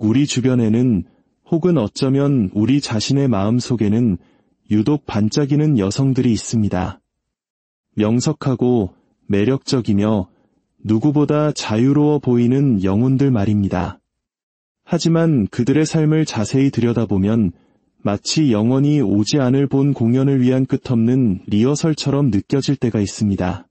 우리 주변에는 혹은 어쩌면 우리 자신의 마음 속에는 유독 반짝이는 여성들이 있습니다. 명석하고 매력적이며 누구보다 자유로워 보이는 영혼들 말입니다. 하지만 그들의 삶을 자세히 들여다보면 마치 영원히 오지 않을 본 공연을 위한 끝없는 리허설처럼 느껴질 때가 있습니다.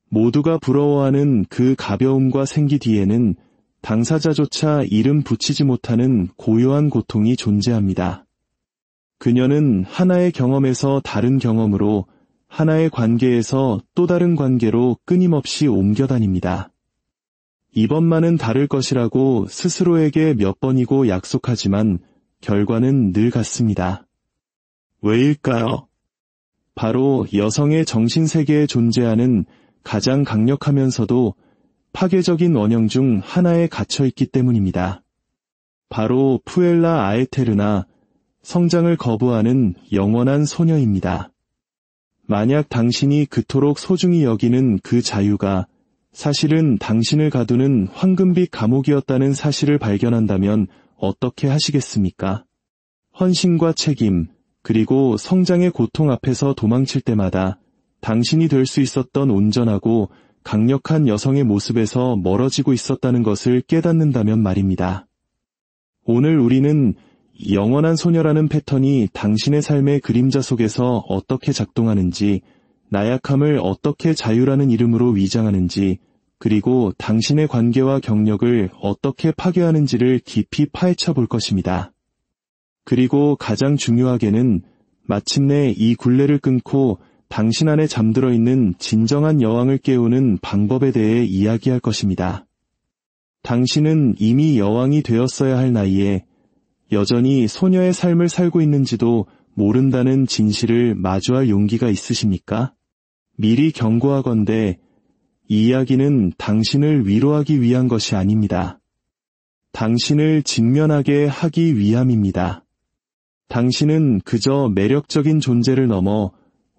모두가 부러워하는 그 가벼움과 생기 뒤에는 당사자조차 이름 붙이지 못하는 고요한 고통이 존재합니다. 그녀는 하나의 경험에서 다른 경험으로, 하나의 관계에서 또 다른 관계로 끊임없이 옮겨다닙니다. 이번만은 다를 것이라고 스스로에게 몇 번이고 약속하지만 결과는 늘 같습니다. 왜일까요? 바로 여성의 정신세계에 존재하는 가장 강력하면서도 파괴적인 원형 중 하나에 갇혀있기 때문입니다. 바로 푸엘라 아에테르나, 성장을 거부하는 영원한 소녀입니다. 만약 당신이 그토록 소중히 여기는 그 자유가 사실은 당신을 가두는 황금빛 감옥이었다는 사실을 발견한다면 어떻게 하시겠습니까? 헌신과 책임, 그리고 성장의 고통 앞에서 도망칠 때마다 당신이 될 수 있었던 온전하고 강력한 여성의 모습에서 멀어지고 있었다는 것을 깨닫는다면 말입니다. 오늘 우리는 영원한 소녀라는 패턴이 당신의 삶의 그림자 속에서 어떻게 작동하는지, 나약함을 어떻게 자유라는 이름으로 위장하는지, 그리고 당신의 관계와 경력을 어떻게 파괴하는지를 깊이 파헤쳐 볼 것입니다. 그리고 가장 중요하게는 마침내 이 굴레를 끊고 당신 안에 잠들어 있는 진정한 여왕을 깨우는 방법에 대해 이야기할 것입니다. 당신은 이미 여왕이 되었어야 할 나이에 여전히 소녀의 삶을 살고 있는지도 모른다는 진실을 마주할 용기가 있으십니까? 미리 경고하건대 이 이야기는 당신을 위로하기 위한 것이 아닙니다. 당신을 직면하게 하기 위함입니다. 당신은 그저 매력적인 존재를 넘어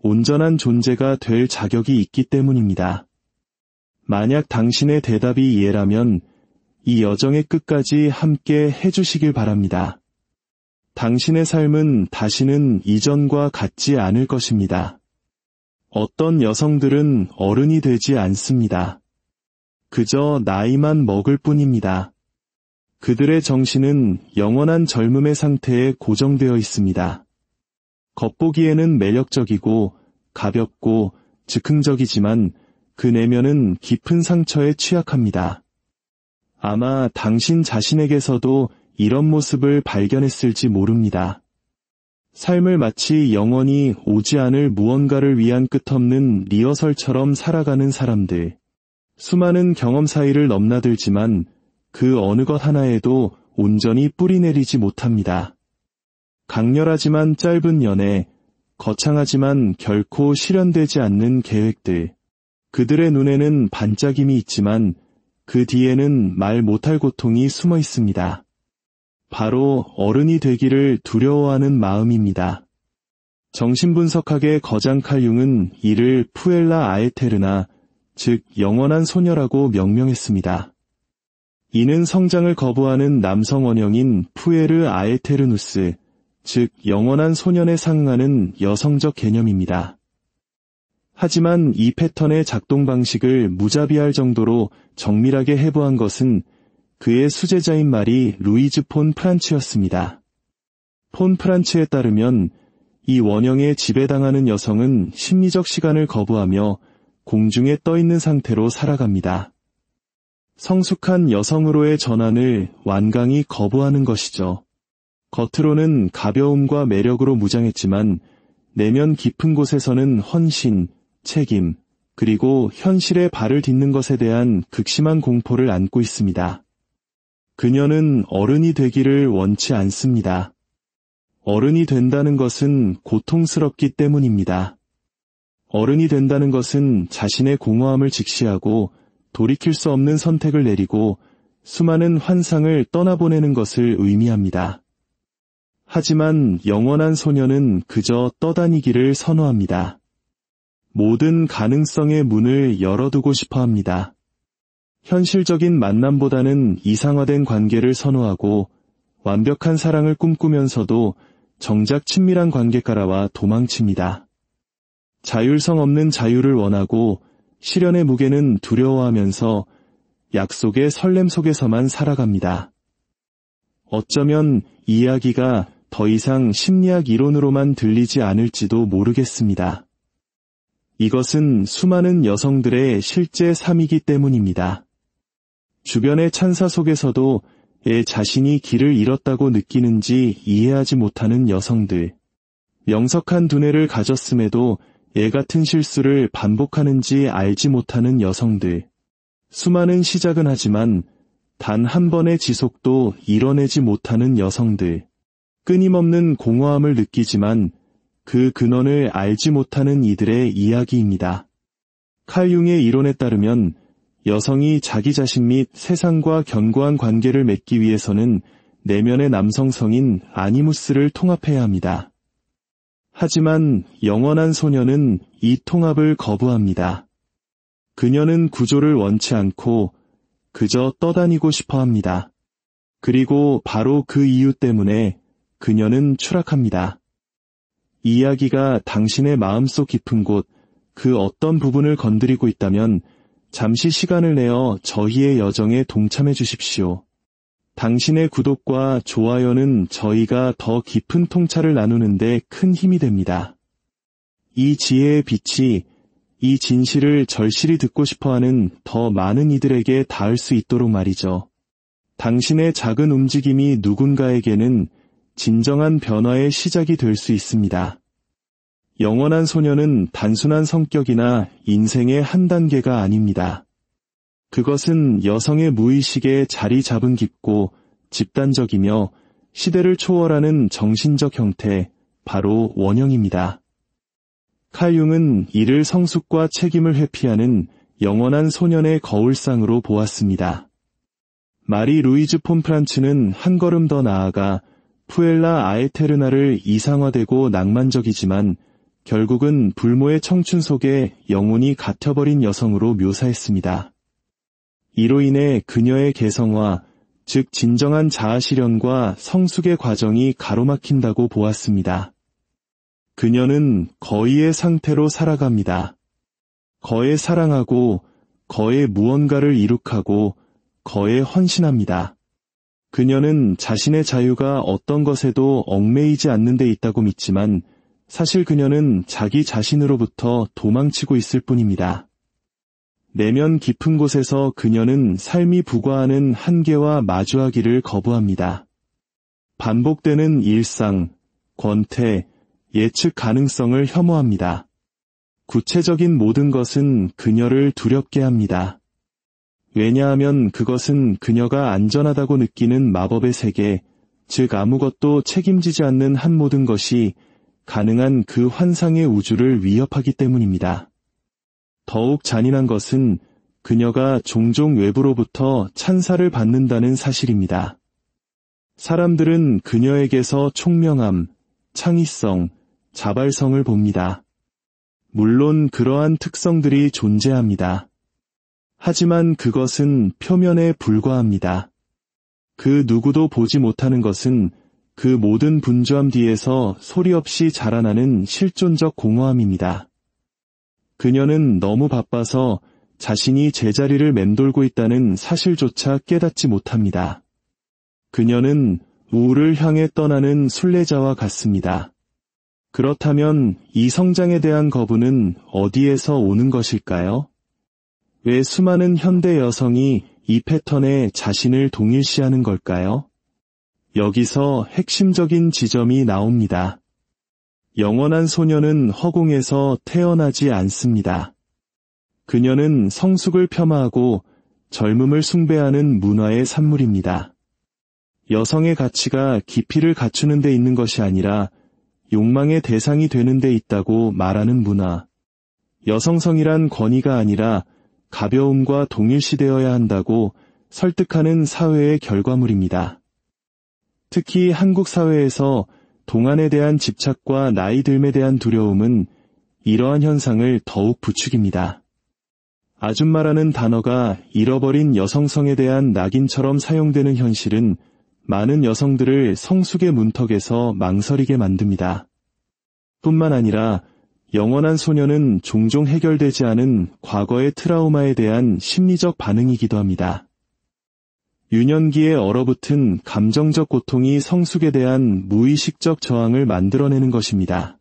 온전한 존재가 될 자격이 있기 때문입니다. 만약 당신의 대답이 예라면 이 여정의 끝까지 함께 해주시길 바랍니다. 당신의 삶은 다시는 이전과 같지 않을 것입니다. 어떤 여성들은 어른이 되지 않습니다. 그저 나이만 먹을 뿐입니다. 그들의 정신은 영원한 젊음의 상태에 고정되어 있습니다. 겉보기에는 매력적이고 가볍고 즉흥적이지만 그 내면은 깊은 상처에 취약합니다. 아마 당신 자신에게서도 이런 모습을 발견했을지 모릅니다. 삶을 마치 영원히 오지 않을 무언가를 위한 끝없는 리허설처럼 살아가는 사람들. 수많은 경험 사이를 넘나들지만 그 어느 것 하나에도 온전히 뿌리내리지 못합니다. 강렬하지만 짧은 연애, 거창하지만 결코 실현되지 않는 계획들. 그들의 눈에는 반짝임이 있지만 그 뒤에는 말 못할 고통이 숨어 있습니다. 바로 어른이 되기를 두려워하는 마음입니다. 정신분석학의 거장 칼 융은 이를 푸엘라 아에테르나, 즉 영원한 소녀라고 명명했습니다. 이는 성장을 거부하는 남성 원형인 푸에르 아에테르누스, 즉 영원한 소년에 상응하는 여성적 개념입니다. 하지만 이 패턴의 작동 방식을 무자비할 정도로 정밀하게 해부한 것은 그의 수제자인 마리 루이즈 폰 프란츠였습니다. 폰 프란츠에 따르면 이 원형에 지배당하는 여성은 심리적 시간을 거부하며 공중에 떠있는 상태로 살아갑니다. 성숙한 여성으로의 전환을 완강히 거부하는 것이죠. 겉으로는 가벼움과 매력으로 무장했지만 내면 깊은 곳에서는 헌신, 책임, 그리고 현실에 발을 딛는 것에 대한 극심한 공포를 안고 있습니다. 그녀는 어른이 되기를 원치 않습니다. 어른이 된다는 것은 고통스럽기 때문입니다. 어른이 된다는 것은 자신의 공허함을 직시하고 돌이킬 수 없는 선택을 내리고 수많은 환상을 떠나보내는 것을 의미합니다. 하지만 영원한 소녀는 그저 떠다니기를 선호합니다. 모든 가능성의 문을 열어두고 싶어 합니다. 현실적인 만남보다는 이상화된 관계를 선호하고 완벽한 사랑을 꿈꾸면서도 정작 친밀한 관계가라와 도망칩니다. 자율성 없는 자유를 원하고 실현의 무게는 두려워하면서 약속의 설렘 속에서만 살아갑니다. 어쩌면 이 이야기가 더 이상 심리학 이론으로만 들리지 않을지도 모르겠습니다. 이것은 수많은 여성들의 실제 삶이기 때문입니다. 주변의 찬사 속에서도 자신이 길을 잃었다고 느끼는지 이해하지 못하는 여성들, 명석한 두뇌를 가졌음에도 같은 실수를 반복하는지 알지 못하는 여성들, 수많은 시작은 하지만 단 한 번의 지속도 이뤄내지 못하는 여성들, 끊임없는 공허함을 느끼지만 그 근원을 알지 못하는 이들의 이야기입니다. 칼 융의 이론에 따르면 여성이 자기 자신 및 세상과 견고한 관계를 맺기 위해서는 내면의 남성성인 아니무스를 통합해야 합니다. 하지만 영원한 소녀는 이 통합을 거부합니다. 그녀는 구조를 원치 않고 그저 떠다니고 싶어 합니다. 그리고 바로 그 이유 때문에 그녀는 추락합니다. 이 이야기가 당신의 마음속 깊은 곳, 그 어떤 부분을 건드리고 있다면 잠시 시간을 내어 저희의 여정에 동참해 주십시오. 당신의 구독과 좋아요는 저희가 더 깊은 통찰을 나누는데 큰 힘이 됩니다. 이 지혜의 빛이 이 진실을 절실히 듣고 싶어하는 더 많은 이들에게 닿을 수 있도록 말이죠. 당신의 작은 움직임이 누군가에게는 진정한 변화의 시작이 될 수 있습니다. 영원한 소녀는 단순한 성격이나 인생의 한 단계가 아닙니다. 그것은 여성의 무의식에 자리 잡은 깊고 집단적이며 시대를 초월하는 정신적 형태, 바로 원형입니다. 칼 융은 이를 성숙과 책임을 회피하는 영원한 소년의 거울상으로 보았습니다. 마리 루이즈 폰 프란츠는 한 걸음 더 나아가 푸엘라 아에테르나를 이상화되고 낭만적이지만 결국은 불모의 청춘 속에 영혼이 갇혀버린 여성으로 묘사했습니다. 이로 인해 그녀의 개성화, 즉 진정한 자아실현과 성숙의 과정이 가로막힌다고 보았습니다. 그녀는 거의의 상태로 살아갑니다. 거에 사랑하고, 거에 무언가를 이룩하고, 거에 헌신합니다. 그녀는 자신의 자유가 어떤 것에도 얽매이지 않는 데 있다고 믿지만 사실 그녀는 자기 자신으로부터 도망치고 있을 뿐입니다. 내면 깊은 곳에서 그녀는 삶이 부과하는 한계와 마주하기를 거부합니다. 반복되는 일상, 권태, 예측 가능성을 혐오합니다. 구체적인 모든 것은 그녀를 두렵게 합니다. 왜냐하면 그것은 그녀가 안전하다고 느끼는 마법의 세계, 즉 아무것도 책임지지 않는 한 모든 것이 가능한 그 환상의 우주를 위협하기 때문입니다. 더욱 잔인한 것은 그녀가 종종 외부로부터 찬사를 받는다는 사실입니다. 사람들은 그녀에게서 총명함, 창의성, 자발성을 봅니다. 물론 그러한 특성들이 존재합니다. 하지만 그것은 표면에 불과합니다. 그 누구도 보지 못하는 것은 그 모든 분주함 뒤에서 소리 없이 자라나는 실존적 공허함입니다. 그녀는 너무 바빠서 자신이 제자리를 맴돌고 있다는 사실조차 깨닫지 못합니다. 그녀는 우울을 향해 떠나는 순례자와 같습니다. 그렇다면 이 성장에 대한 거부는 어디에서 오는 것일까요? 왜 수많은 현대 여성이 이 패턴에 자신을 동일시하는 걸까요? 여기서 핵심적인 지점이 나옵니다. 영원한 소녀는 허공에서 태어나지 않습니다. 그녀는 성숙을 폄하하고 젊음을 숭배하는 문화의 산물입니다. 여성의 가치가 깊이를 갖추는 데 있는 것이 아니라 욕망의 대상이 되는 데 있다고 말하는 문화. 여성성이란 권위가 아니라 가벼움과 동일시되어야 한다고 설득하는 사회의 결과물입니다. 특히 한국 사회에서 동안에 대한 집착과 나이 듦에 대한 두려움은 이러한 현상을 더욱 부추깁니다. 아줌마라는 단어가 잃어버린 여성성에 대한 낙인처럼 사용되는 현실은 많은 여성들을 성숙의 문턱에서 망설이게 만듭니다. 뿐만 아니라 영원한 소녀는 종종 해결되지 않은 과거의 트라우마에 대한 심리적 반응이기도 합니다. 유년기에 얼어붙은 감정적 고통이 성숙에 대한 무의식적 저항을 만들어내는 것입니다.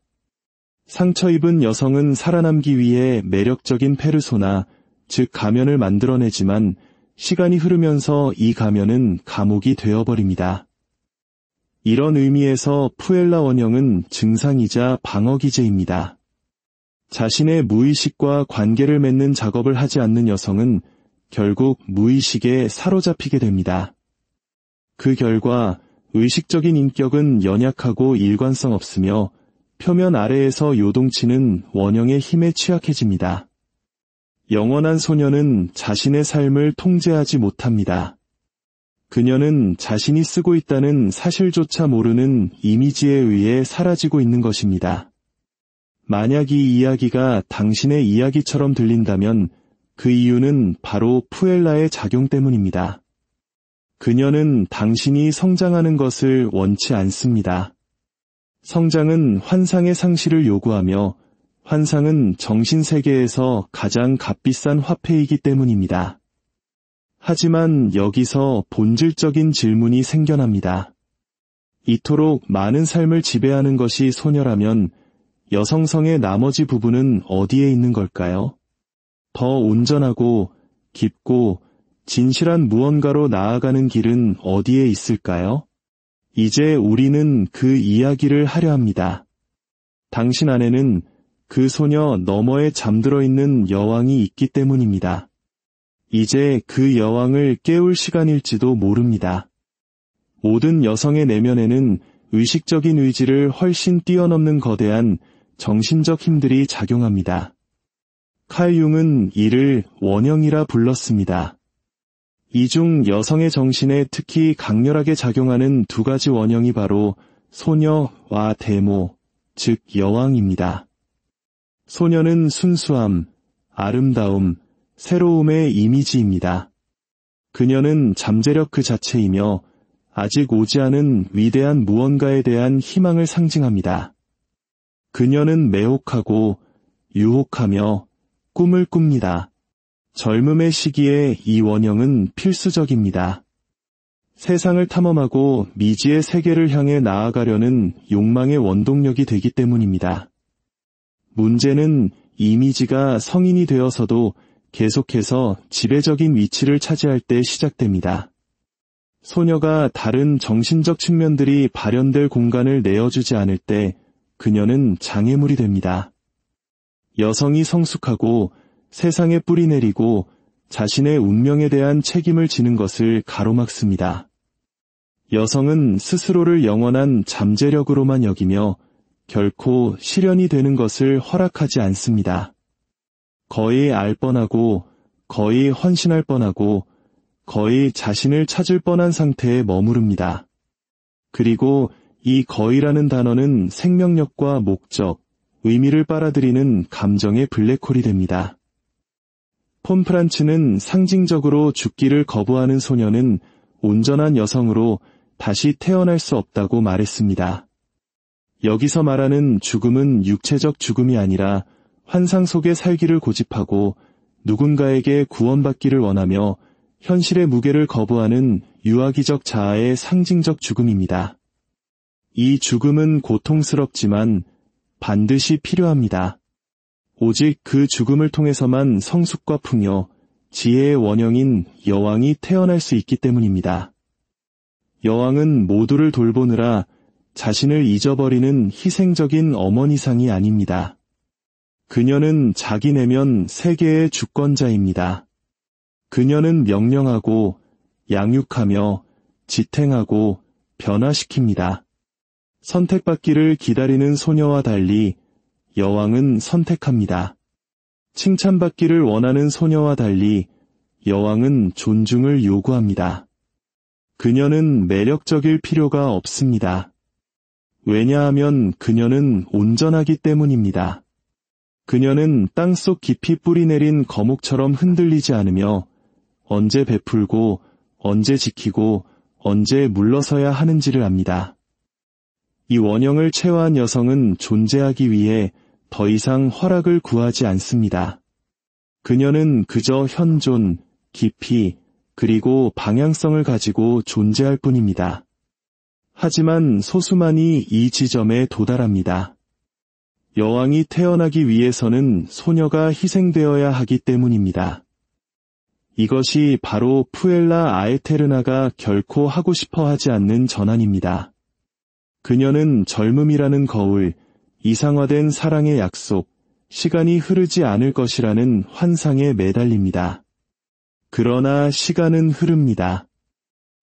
상처 입은 여성은 살아남기 위해 매력적인 페르소나, 즉 가면을 만들어내지만 시간이 흐르면서 이 가면은 감옥이 되어버립니다. 이런 의미에서 푸엘라 원형은 증상이자 방어 기제입니다. 자신의 무의식과 관계를 맺는 작업을 하지 않는 여성은 결국 무의식에 사로잡히게 됩니다. 그 결과 의식적인 인격은 연약하고 일관성 없으며 표면 아래에서 요동치는 원형의 힘에 취약해집니다. 영원한 소녀는 자신의 삶을 통제하지 못합니다. 그녀는 자신이 쓰고 있다는 사실조차 모르는 이미지에 의해 사라지고 있는 것입니다. 만약 이 이야기가 당신의 이야기처럼 들린다면 그 이유는 바로 푸엘라의 작용 때문입니다. 그녀는 당신이 성장하는 것을 원치 않습니다. 성장은 환상의 상실을 요구하며 환상은 정신세계에서 가장 값비싼 화폐이기 때문입니다. 하지만 여기서 본질적인 질문이 생겨납니다. 이토록 많은 삶을 지배하는 것이 소녀라면 여성성의 나머지 부분은 어디에 있는 걸까요? 더 온전하고 깊고 진실한 무언가로 나아가는 길은 어디에 있을까요? 이제 우리는 그 이야기를 하려 합니다. 당신 안에는 그 소녀 너머에 잠들어 있는 여왕이 있기 때문입니다. 이제 그 여왕을 깨울 시간일지도 모릅니다. 모든 여성의 내면에는 의식적인 의지를 훨씬 뛰어넘는 거대한 정신적 힘들이 작용합니다. 칼 융은 이를 원형이라 불렀습니다. 이 중 여성의 정신에 특히 강렬하게 작용하는 두 가지 원형이 바로 소녀와 데모, 즉 여왕입니다. 소녀는 순수함, 아름다움, 새로움의 이미지입니다. 그녀는 잠재력 그 자체이며 아직 오지 않은 위대한 무언가에 대한 희망을 상징합니다. 그녀는 매혹하고 유혹하며 꿈을 꿉니다. 젊음의 시기에 이 원형은 필수적입니다. 세상을 탐험하고 미지의 세계를 향해 나아가려는 욕망의 원동력이 되기 때문입니다. 문제는 이미지가 성인이 되어서도 계속해서 지배적인 위치를 차지할 때 시작됩니다. 소녀가 다른 정신적 측면들이 발현될 공간을 내어주지 않을 때 그녀는 장애물이 됩니다. 여성이 성숙하고 세상에 뿌리 내리고 자신의 운명에 대한 책임을 지는 것을 가로막습니다. 여성은 스스로를 영원한 잠재력으로만 여기며 결코 실현이 되는 것을 허락하지 않습니다. 거의 알 뻔하고 거의 헌신할 뻔하고 거의 자신을 찾을 뻔한 상태에 머무릅니다. 그리고 이 거의라는 단어는 생명력과 목적, 의미를 빨아들이는 감정의 블랙홀이 됩니다. 폰 프란츠는 상징적으로 죽기를 거부하는 소녀는 온전한 여성으로 다시 태어날 수 없다고 말했습니다. 여기서 말하는 죽음은 육체적 죽음이 아니라 환상 속의 살기를 고집하고 누군가에게 구원받기를 원하며 현실의 무게를 거부하는 유아기적 자아의 상징적 죽음입니다. 이 죽음은 고통스럽지만 반드시 필요합니다. 오직 그 죽음을 통해서만 성숙과 풍요, 지혜의 원형인 여왕이 태어날 수 있기 때문입니다. 여왕은 모두를 돌보느라 자신을 잊어버리는 희생적인 어머니상이 아닙니다. 그녀는 자기 내면 세계의 주권자입니다. 그녀는 명령하고 양육하며 지탱하고 변화시킵니다. 선택받기를 기다리는 소녀와 달리 여왕은 선택합니다. 칭찬받기를 원하는 소녀와 달리 여왕은 존중을 요구합니다. 그녀는 매력적일 필요가 없습니다. 왜냐하면 그녀는 온전하기 때문입니다. 그녀는 땅속 깊이 뿌리내린 거목처럼 흔들리지 않으며 언제 베풀고 언제 지키고 언제 물러서야 하는지를 압니다. 이 원형을 체화한 여성은 존재하기 위해 더 이상 허락을 구하지 않습니다. 그녀는 그저 현존, 깊이, 그리고 방향성을 가지고 존재할 뿐입니다. 하지만 소수만이 이 지점에 도달합니다. 여왕이 태어나기 위해서는 소녀가 희생되어야 하기 때문입니다. 이것이 바로 푸엘라 아에테르나가 결코 하고 싶어 하지 않는 전환입니다. 그녀는 젊음이라는 거울, 이상화된 사랑의 약속, 시간이 흐르지 않을 것이라는 환상에 매달립니다. 그러나 시간은 흐릅니다.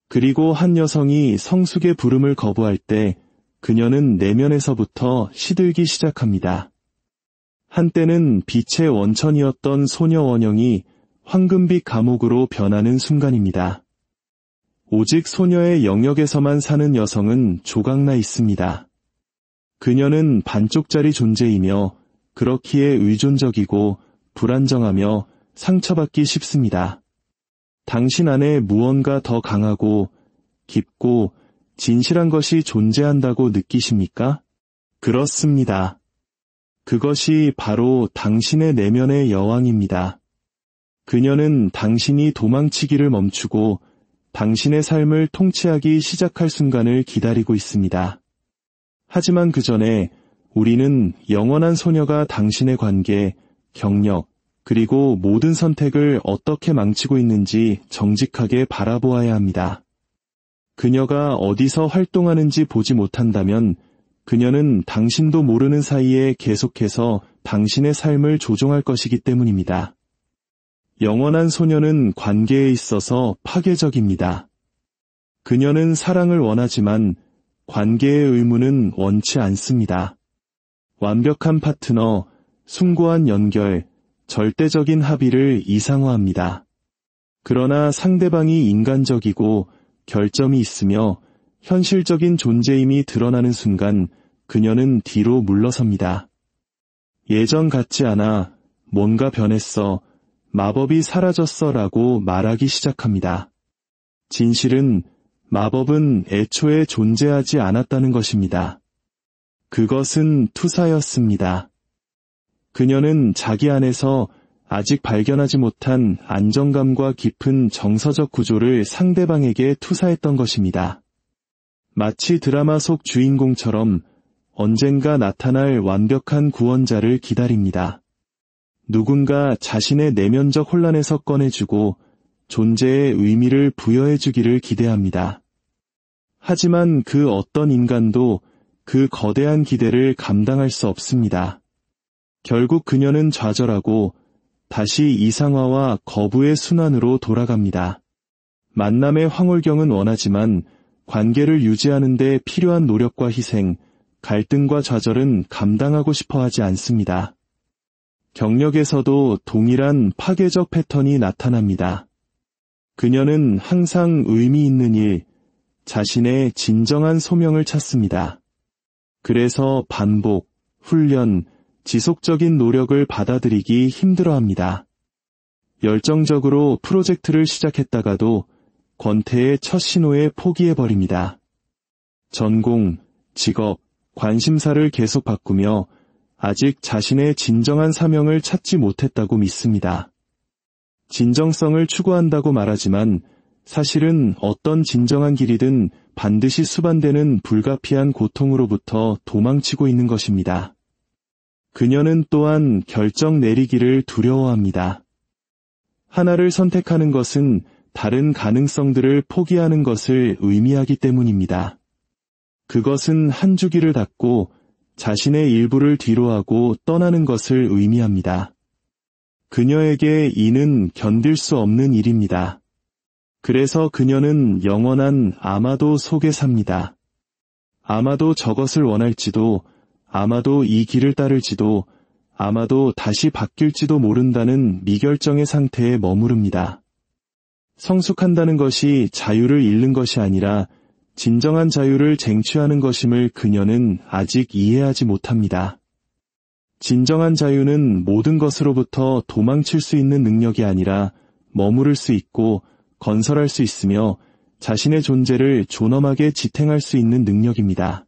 그리고 한 여성이 성숙의 부름을 거부할 때 그녀는 내면에서부터 시들기 시작합니다. 한때는 빛의 원천이었던 소녀 원형이 황금빛 감옥으로 변하는 순간입니다. 오직 소녀의 영역에서만 사는 여성은 조각나 있습니다. 그녀는 반쪽짜리 존재이며 그렇기에 의존적이고 불안정하며 상처받기 쉽습니다. 당신 안에 무언가 더 강하고 깊고 진실한 것이 존재한다고 느끼십니까? 그렇습니다. 그것이 바로 당신의 내면의 여왕입니다. 그녀는 당신이 도망치기를 멈추고 당신의 삶을 통치하기 시작할 순간을 기다리고 있습니다. 하지만 그 전에 우리는 영원한 소녀가 당신의 관계, 경력, 그리고 모든 선택을 어떻게 망치고 있는지 정직하게 바라보아야 합니다. 그녀가 어디서 활동하는지 보지 못한다면 그녀는 당신도 모르는 사이에 계속해서 당신의 삶을 조종할 것이기 때문입니다. 영원한 소녀는 관계에 있어서 파괴적입니다. 그녀는 사랑을 원하지만 관계의 의무는 원치 않습니다. 완벽한 파트너, 숭고한 연결, 절대적인 합의를 이상화합니다. 그러나 상대방이 인간적이고 결점이 있으며 현실적인 존재임이 드러나는 순간 그녀는 뒤로 물러섭니다. 예전 같지 않아, 뭔가 변했어, 마법이 사라졌어 라고 말하기 시작합니다. 진실은 마법은 애초에 존재하지 않았다는 것입니다. 그것은 투사였습니다. 그녀는 자기 안에서 아직 발견하지 못한 안정감과 깊은 정서적 구조를 상대방에게 투사했던 것입니다. 마치 드라마 속 주인공처럼 언젠가 나타날 완벽한 구원자를 기다립니다. 누군가 자신의 내면적 혼란에서 꺼내주고 존재의 의미를 부여해주기를 기대합니다. 하지만 그 어떤 인간도 그 거대한 기대를 감당할 수 없습니다. 결국 그녀는 좌절하고 다시 이상화와 거부의 순환으로 돌아갑니다. 만남의 황홀경은 원하지만 관계를 유지하는 데 필요한 노력과 희생, 갈등과 좌절은 감당하고 싶어 하지 않습니다. 경력에서도 동일한 파괴적 패턴이 나타납니다. 그녀는 항상 의미 있는 일, 자신의 진정한 소명을 찾습니다. 그래서 반복, 훈련, 지속적인 노력을 받아들이기 힘들어합니다. 열정적으로 프로젝트를 시작했다가도 권태의 첫 신호에 포기해버립니다. 전공, 직업, 관심사를 계속 바꾸며 아직 자신의 진정한 사명을 찾지 못했다고 믿습니다. 진정성을 추구한다고 말하지만 사실은 어떤 진정한 길이든 반드시 수반되는 불가피한 고통으로부터 도망치고 있는 것입니다. 그녀는 또한 결정 내리기를 두려워합니다. 하나를 선택하는 것은 다른 가능성들을 포기하는 것을 의미하기 때문입니다. 그것은 한 주기를 닫고 자신의 일부를 뒤로하고 떠나는 것을 의미합니다. 그녀에게 이는 견딜 수 없는 일입니다. 그래서 그녀는 영원한 아마도 속에 삽니다. 아마도 저것을 원할지도, 아마도 이 길을 따를지도, 아마도 다시 바뀔지도 모른다는 미결정의 상태에 머무릅니다. 성숙한다는 것이 자유를 잃는 것이 아니라 진정한 자유를 쟁취하는 것임을 그녀는 아직 이해하지 못합니다. 진정한 자유는 모든 것으로부터 도망칠 수 있는 능력이 아니라 머무를 수 있고 건설할 수 있으며 자신의 존재를 존엄하게 지탱할 수 있는 능력입니다.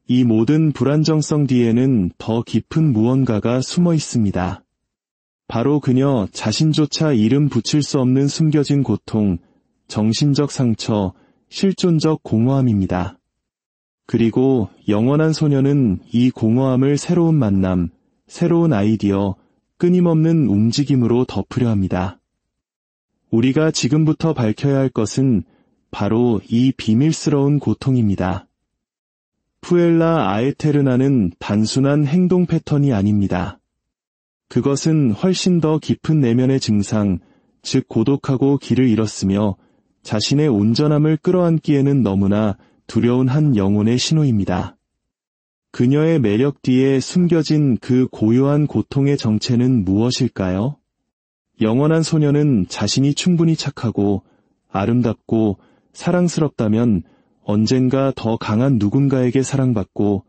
이 모든 불안정성 뒤에는 더 깊은 무언가가 숨어 있습니다. 바로 그녀 자신조차 이름 붙일 수 없는 숨겨진 고통, 정신적 상처, 실존적 공허함입니다. 그리고 영원한 소녀는 이 공허함을 새로운 만남, 새로운 아이디어, 끊임없는 움직임으로 덮으려 합니다. 우리가 지금부터 밝혀야 할 것은 바로 이 비밀스러운 고통입니다. 푸엘라 아에테르나는 단순한 행동 패턴이 아닙니다. 그것은 훨씬 더 깊은 내면의 증상, 즉 고독하고 길을 잃었으며 자신의 온전함을 끌어안기에는 너무나 두려운 한 영혼의 신호입니다. 그녀의 매력 뒤에 숨겨진 그 고요한 고통의 정체는 무엇일까요? 영원한 소녀는 자신이 충분히 착하고 아름답고 사랑스럽다면 언젠가 더 강한 누군가에게 사랑받고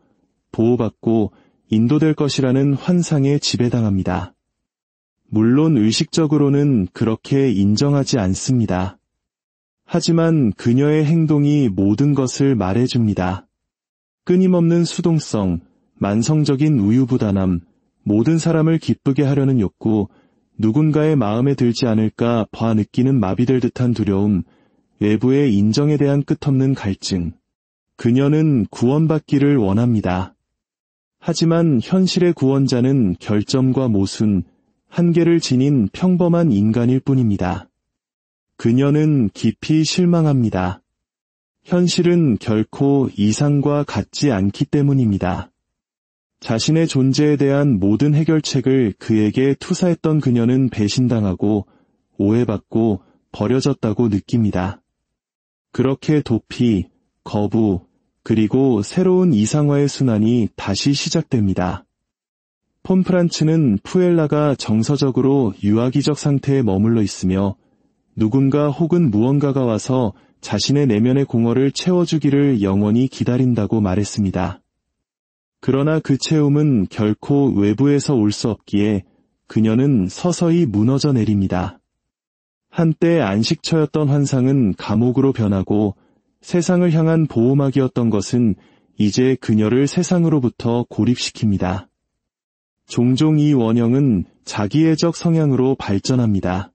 보호받고 인도될 것이라는 환상에 지배당합니다. 물론 의식적으로는 그렇게 인정하지 않습니다. 하지만 그녀의 행동이 모든 것을 말해줍니다. 끊임없는 수동성, 만성적인 우유부단함, 모든 사람을 기쁘게 하려는 욕구, 누군가의 마음에 들지 않을까 봐 느끼는 마비될 듯한 두려움, 외부의 인정에 대한 끝없는 갈증. 그녀는 구원받기를 원합니다. 하지만 현실의 구원자는 결점과 모순, 한계를 지닌 평범한 인간일 뿐입니다. 그녀는 깊이 실망합니다. 현실은 결코 이상과 같지 않기 때문입니다. 자신의 존재에 대한 모든 해결책을 그에게 투사했던 그녀는 배신당하고 오해받고 버려졌다고 느낍니다. 그렇게 도피, 거부, 그리고 새로운 이상화의 순환이 다시 시작됩니다. 폼프란츠는 푸엘라가 정서적으로 유아기적 상태에 머물러 있으며 누군가 혹은 무언가가 와서 자신의 내면의 공허를 채워주기를 영원히 기다린다고 말했습니다. 그러나 그 채움은 결코 외부에서 올 수 없기에 그녀는 서서히 무너져 내립니다. 한때 안식처였던 환상은 감옥으로 변하고 세상을 향한 보호막이었던 것은 이제 그녀를 세상으로부터 고립시킵니다. 종종 이 원형은 자기애적 성향으로 발전합니다.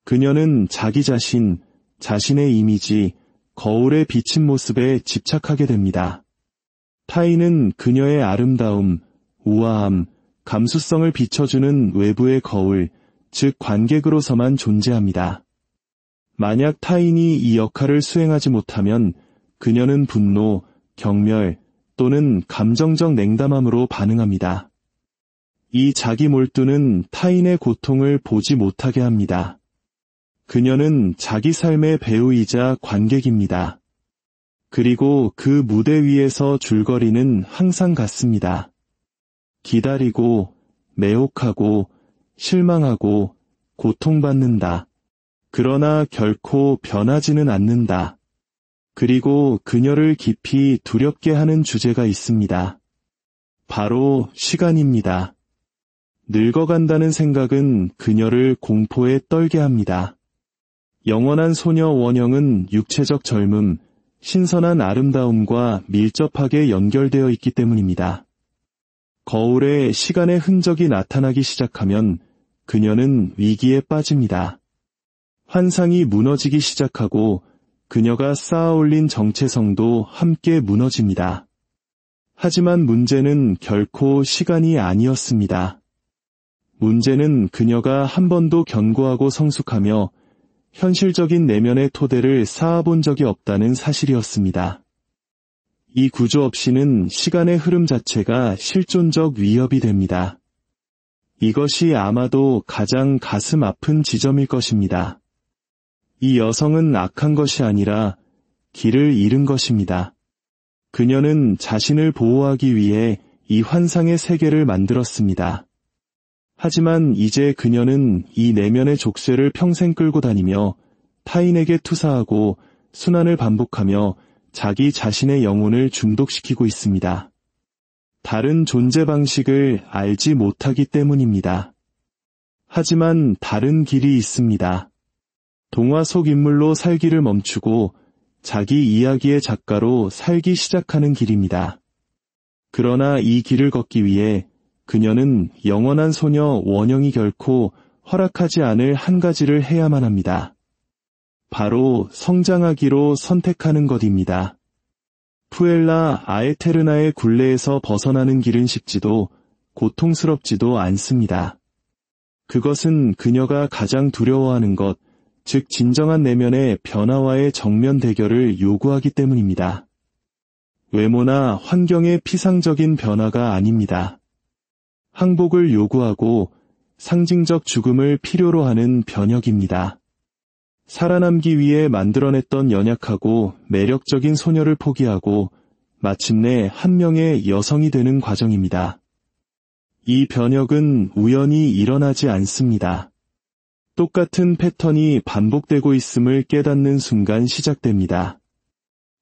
그녀는 자기 자신, 자신의 이미지, 거울에 비친 모습에 집착하게 됩니다. 타인은 그녀의 아름다움, 우아함, 감수성을 비춰주는 외부의 거울, 즉 관객으로서만 존재합니다. 만약 타인이 이 역할을 수행하지 못하면 그녀는 분노, 경멸 또는 감정적 냉담함으로 반응합니다. 이 자기 몰두는 타인의 고통을 보지 못하게 합니다. 그녀는 자기 삶의 배우이자 관객입니다. 그리고 그 무대 위에서 줄거리는 항상 같습니다. 기다리고, 매혹하고, 실망하고, 고통받는다. 그러나 결코 변하지는 않는다. 그리고 그녀를 깊이 두렵게 하는 주제가 있습니다. 바로 시간입니다. 늙어간다는 생각은 그녀를 공포에 떨게 합니다. 영원한 소녀 원형은 육체적 젊음, 신선한 아름다움과 밀접하게 연결되어 있기 때문입니다. 거울에 시간의 흔적이 나타나기 시작하면 그녀는 위기에 빠집니다. 환상이 무너지기 시작하고 그녀가 쌓아올린 정체성도 함께 무너집니다. 하지만 문제는 결코 시간이 아니었습니다. 문제는 그녀가 한 번도 견고하고 성숙하며 현실적인 내면의 토대를 쌓아본 적이 없다는 사실이었습니다. 이 구조 없이는 시간의 흐름 자체가 실존적 위협이 됩니다. 이것이 아마도 가장 가슴 아픈 지점일 것입니다. 이 여성은 악한 것이 아니라 길을 잃은 것입니다. 그녀는 자신을 보호하기 위해 이 환상의 세계를 만들었습니다. 하지만 이제 그녀는 이 내면의 족쇄를 평생 끌고 다니며 타인에게 투사하고 순환을 반복하며 자기 자신의 영혼을 중독시키고 있습니다. 다른 존재 방식을 알지 못하기 때문입니다. 하지만 다른 길이 있습니다. 동화 속 인물로 살기를 멈추고 자기 이야기의 작가로 살기 시작하는 길입니다. 그러나 이 길을 걷기 위해 그녀는 영원한 소녀 원영이 결코 허락하지 않을 한 가지를 해야만 합니다. 바로 성장하기로 선택하는 것입니다. 푸엘라 아에테르나의 굴레에서 벗어나는 길은 쉽지도 고통스럽지도 않습니다. 그것은 그녀가 가장 두려워하는 것, 즉 진정한 내면의 변화와의 정면 대결을 요구하기 때문입니다. 외모나 환경의 피상적인 변화가 아닙니다. 항복을 요구하고 상징적 죽음을 필요로 하는 변혁입니다. 살아남기 위해 만들어냈던 연약하고 매력적인 소녀를 포기하고 마침내 한 명의 여성이 되는 과정입니다. 이 변혁은 우연히 일어나지 않습니다. 똑같은 패턴이 반복되고 있음을 깨닫는 순간 시작됩니다.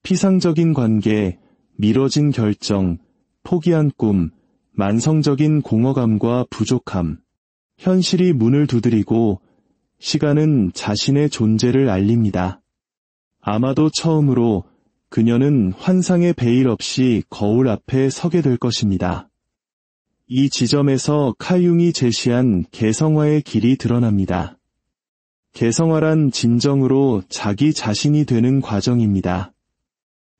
피상적인 관계, 미뤄진 결정, 포기한 꿈, 만성적인 공허감과 부족함, 현실이 문을 두드리고 시간은 자신의 존재를 알립니다. 아마도 처음으로 그녀는 환상의 베일 없이 거울 앞에 서게 될 것입니다. 이 지점에서 칼융이 제시한 개성화의 길이 드러납니다. 개성화란 진정으로 자기 자신이 되는 과정입니다.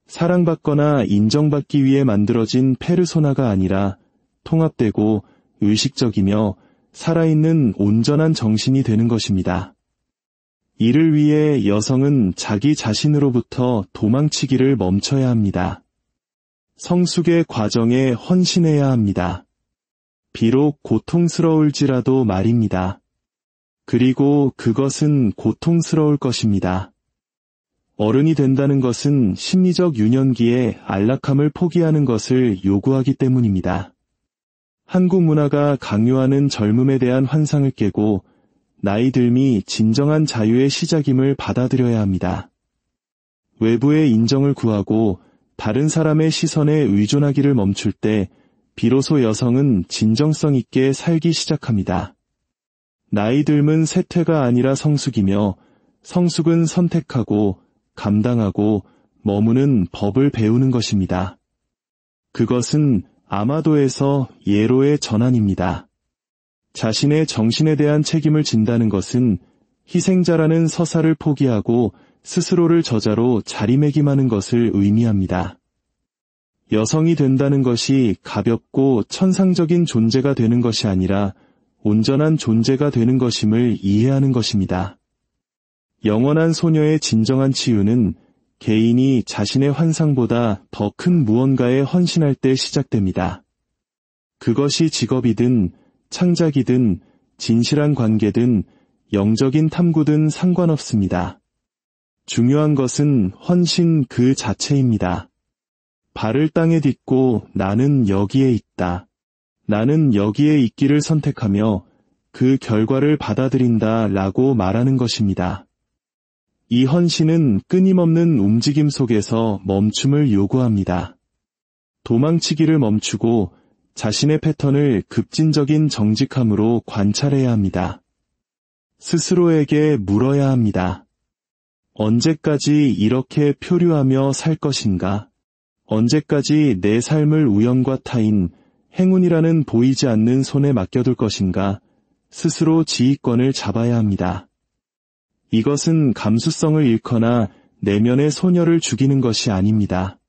사랑받거나 인정받기 위해 만들어진 페르소나가 아니라 통합되고 의식적이며 살아있는 온전한 정신이 되는 것입니다. 이를 위해 여성은 자기 자신으로부터 도망치기를 멈춰야 합니다. 성숙의 과정에 헌신해야 합니다. 비록 고통스러울지라도 말입니다. 그리고 그것은 고통스러울 것입니다. 어른이 된다는 것은 심리적 유년기에 안락함을 포기하는 것을 요구하기 때문입니다. 한국 문화가 강요하는 젊음에 대한 환상을 깨고 나이 듦이 진정한 자유의 시작임을 받아들여야 합니다. 외부의 인정을 구하고 다른 사람의 시선에 의존하기를 멈출 때 비로소 여성은 진정성 있게 살기 시작합니다. 나이 듦은 쇠퇴가 아니라 성숙이며 성숙은 선택하고 감당하고 머무는 법을 배우는 것입니다. 그것은 아마도에서 예로의 전환입니다. 자신의 정신에 대한 책임을 진다는 것은 희생자라는 서사를 포기하고 스스로를 저자로 자리매김하는 것을 의미합니다. 여성이 된다는 것이 가볍고 천상적인 존재가 되는 것이 아니라 온전한 존재가 되는 것임을 이해하는 것입니다. 영원한 소녀의 진정한 치유는 개인이 자신의 환상보다 더 큰 무언가에 헌신할 때 시작됩니다. 그것이 직업이든 창작이든 진실한 관계든 영적인 탐구든 상관없습니다. 중요한 것은 헌신 그 자체입니다. 발을 땅에 딛고 나는 여기에 있다. 나는 여기에 있기를 선택하며 그 결과를 받아들인다 라고 말하는 것입니다. 이 헌신은 끊임없는 움직임 속에서 멈춤을 요구합니다. 도망치기를 멈추고 자신의 패턴을 급진적인 정직함으로 관찰해야 합니다. 스스로에게 물어야 합니다. 언제까지 이렇게 표류하며 살 것인가? 언제까지 내 삶을 우연과 타인, 행운이라는 보이지 않는 손에 맡겨둘 것인가? 스스로 지휘권을 잡아야 합니다. 이것은 감수성을 잃거나 내면의 소녀를 죽이는 것이 아닙니다.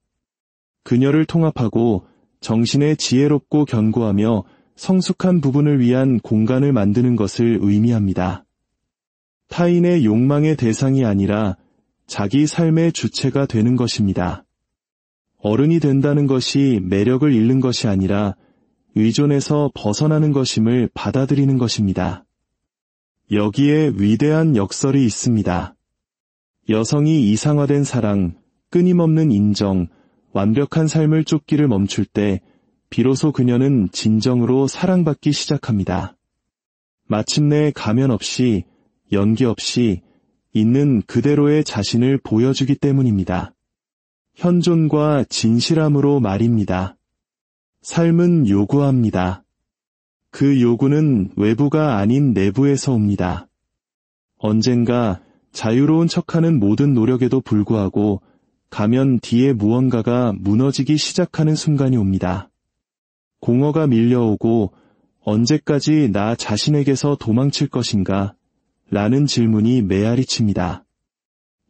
그녀를 통합하고 정신의 지혜롭고 견고하며 성숙한 부분을 위한 공간을 만드는 것을 의미합니다. 타인의 욕망의 대상이 아니라 자기 삶의 주체가 되는 것입니다. 어른이 된다는 것이 매력을 잃는 것이 아니라 의존에서 벗어나는 것임을 받아들이는 것입니다. 여기에 위대한 역설이 있습니다. 여성이 이상화된 사랑, 끊임없는 인정, 완벽한 삶을 쫓기를 멈출 때 비로소 그녀는 진정으로 사랑받기 시작합니다. 마침내 가면 없이, 연기 없이 있는 그대로의 자신을 보여주기 때문입니다. 현존과 진실함으로 말입니다. 삶은 요구합니다. 그 요구는 외부가 아닌 내부에서 옵니다. 언젠가 자유로운 척하는 모든 노력에도 불구하고 가면 뒤에 무언가가 무너지기 시작하는 순간이 옵니다. 공허가 밀려오고 언제까지 나 자신에게서 도망칠 것인가? 라는 질문이 메아리칩니다.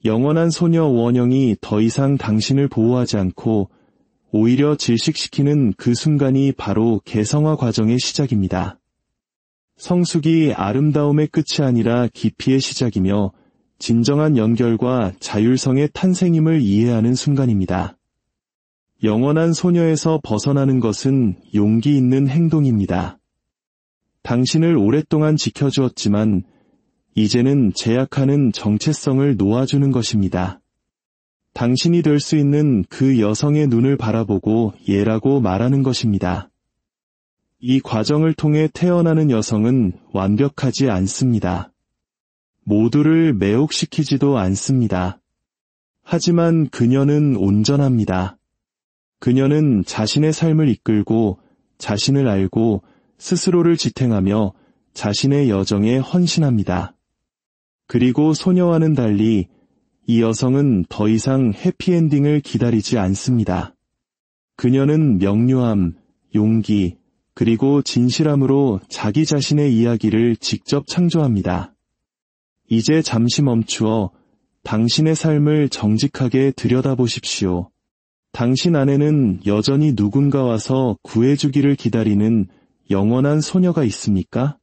영원한 소녀 원영이 더 이상 당신을 보호하지 않고 오히려 질식시키는 그 순간이 바로 개성화 과정의 시작입니다. 성숙이 아름다움의 끝이 아니라 깊이의 시작이며 진정한 연결과 자율성의 탄생임을 이해하는 순간입니다. 영원한 소녀에서 벗어나는 것은 용기 있는 행동입니다. 당신을 오랫동안 지켜주었지만 이제는 제약하는 정체성을 놓아주는 것입니다. 당신이 될 수 있는 그 여성의 눈을 바라보고 얘라고 말하는 것입니다. 이 과정을 통해 태어나는 여성은 완벽하지 않습니다. 모두를 매혹시키지도 않습니다. 하지만 그녀는 온전합니다. 그녀는 자신의 삶을 이끌고 자신을 알고 스스로를 지탱하며 자신의 여정에 헌신합니다. 그리고 소녀와는 달리 이 여성은 더 이상 해피엔딩을 기다리지 않습니다. 그녀는 명료함, 용기, 그리고 진실함으로 자기 자신의 이야기를 직접 창조합니다. 이제 잠시 멈추어 당신의 삶을 정직하게 들여다보십시오. 당신 안에는 여전히 누군가 와서 구해주기를 기다리는 영원한 소녀가 있습니까?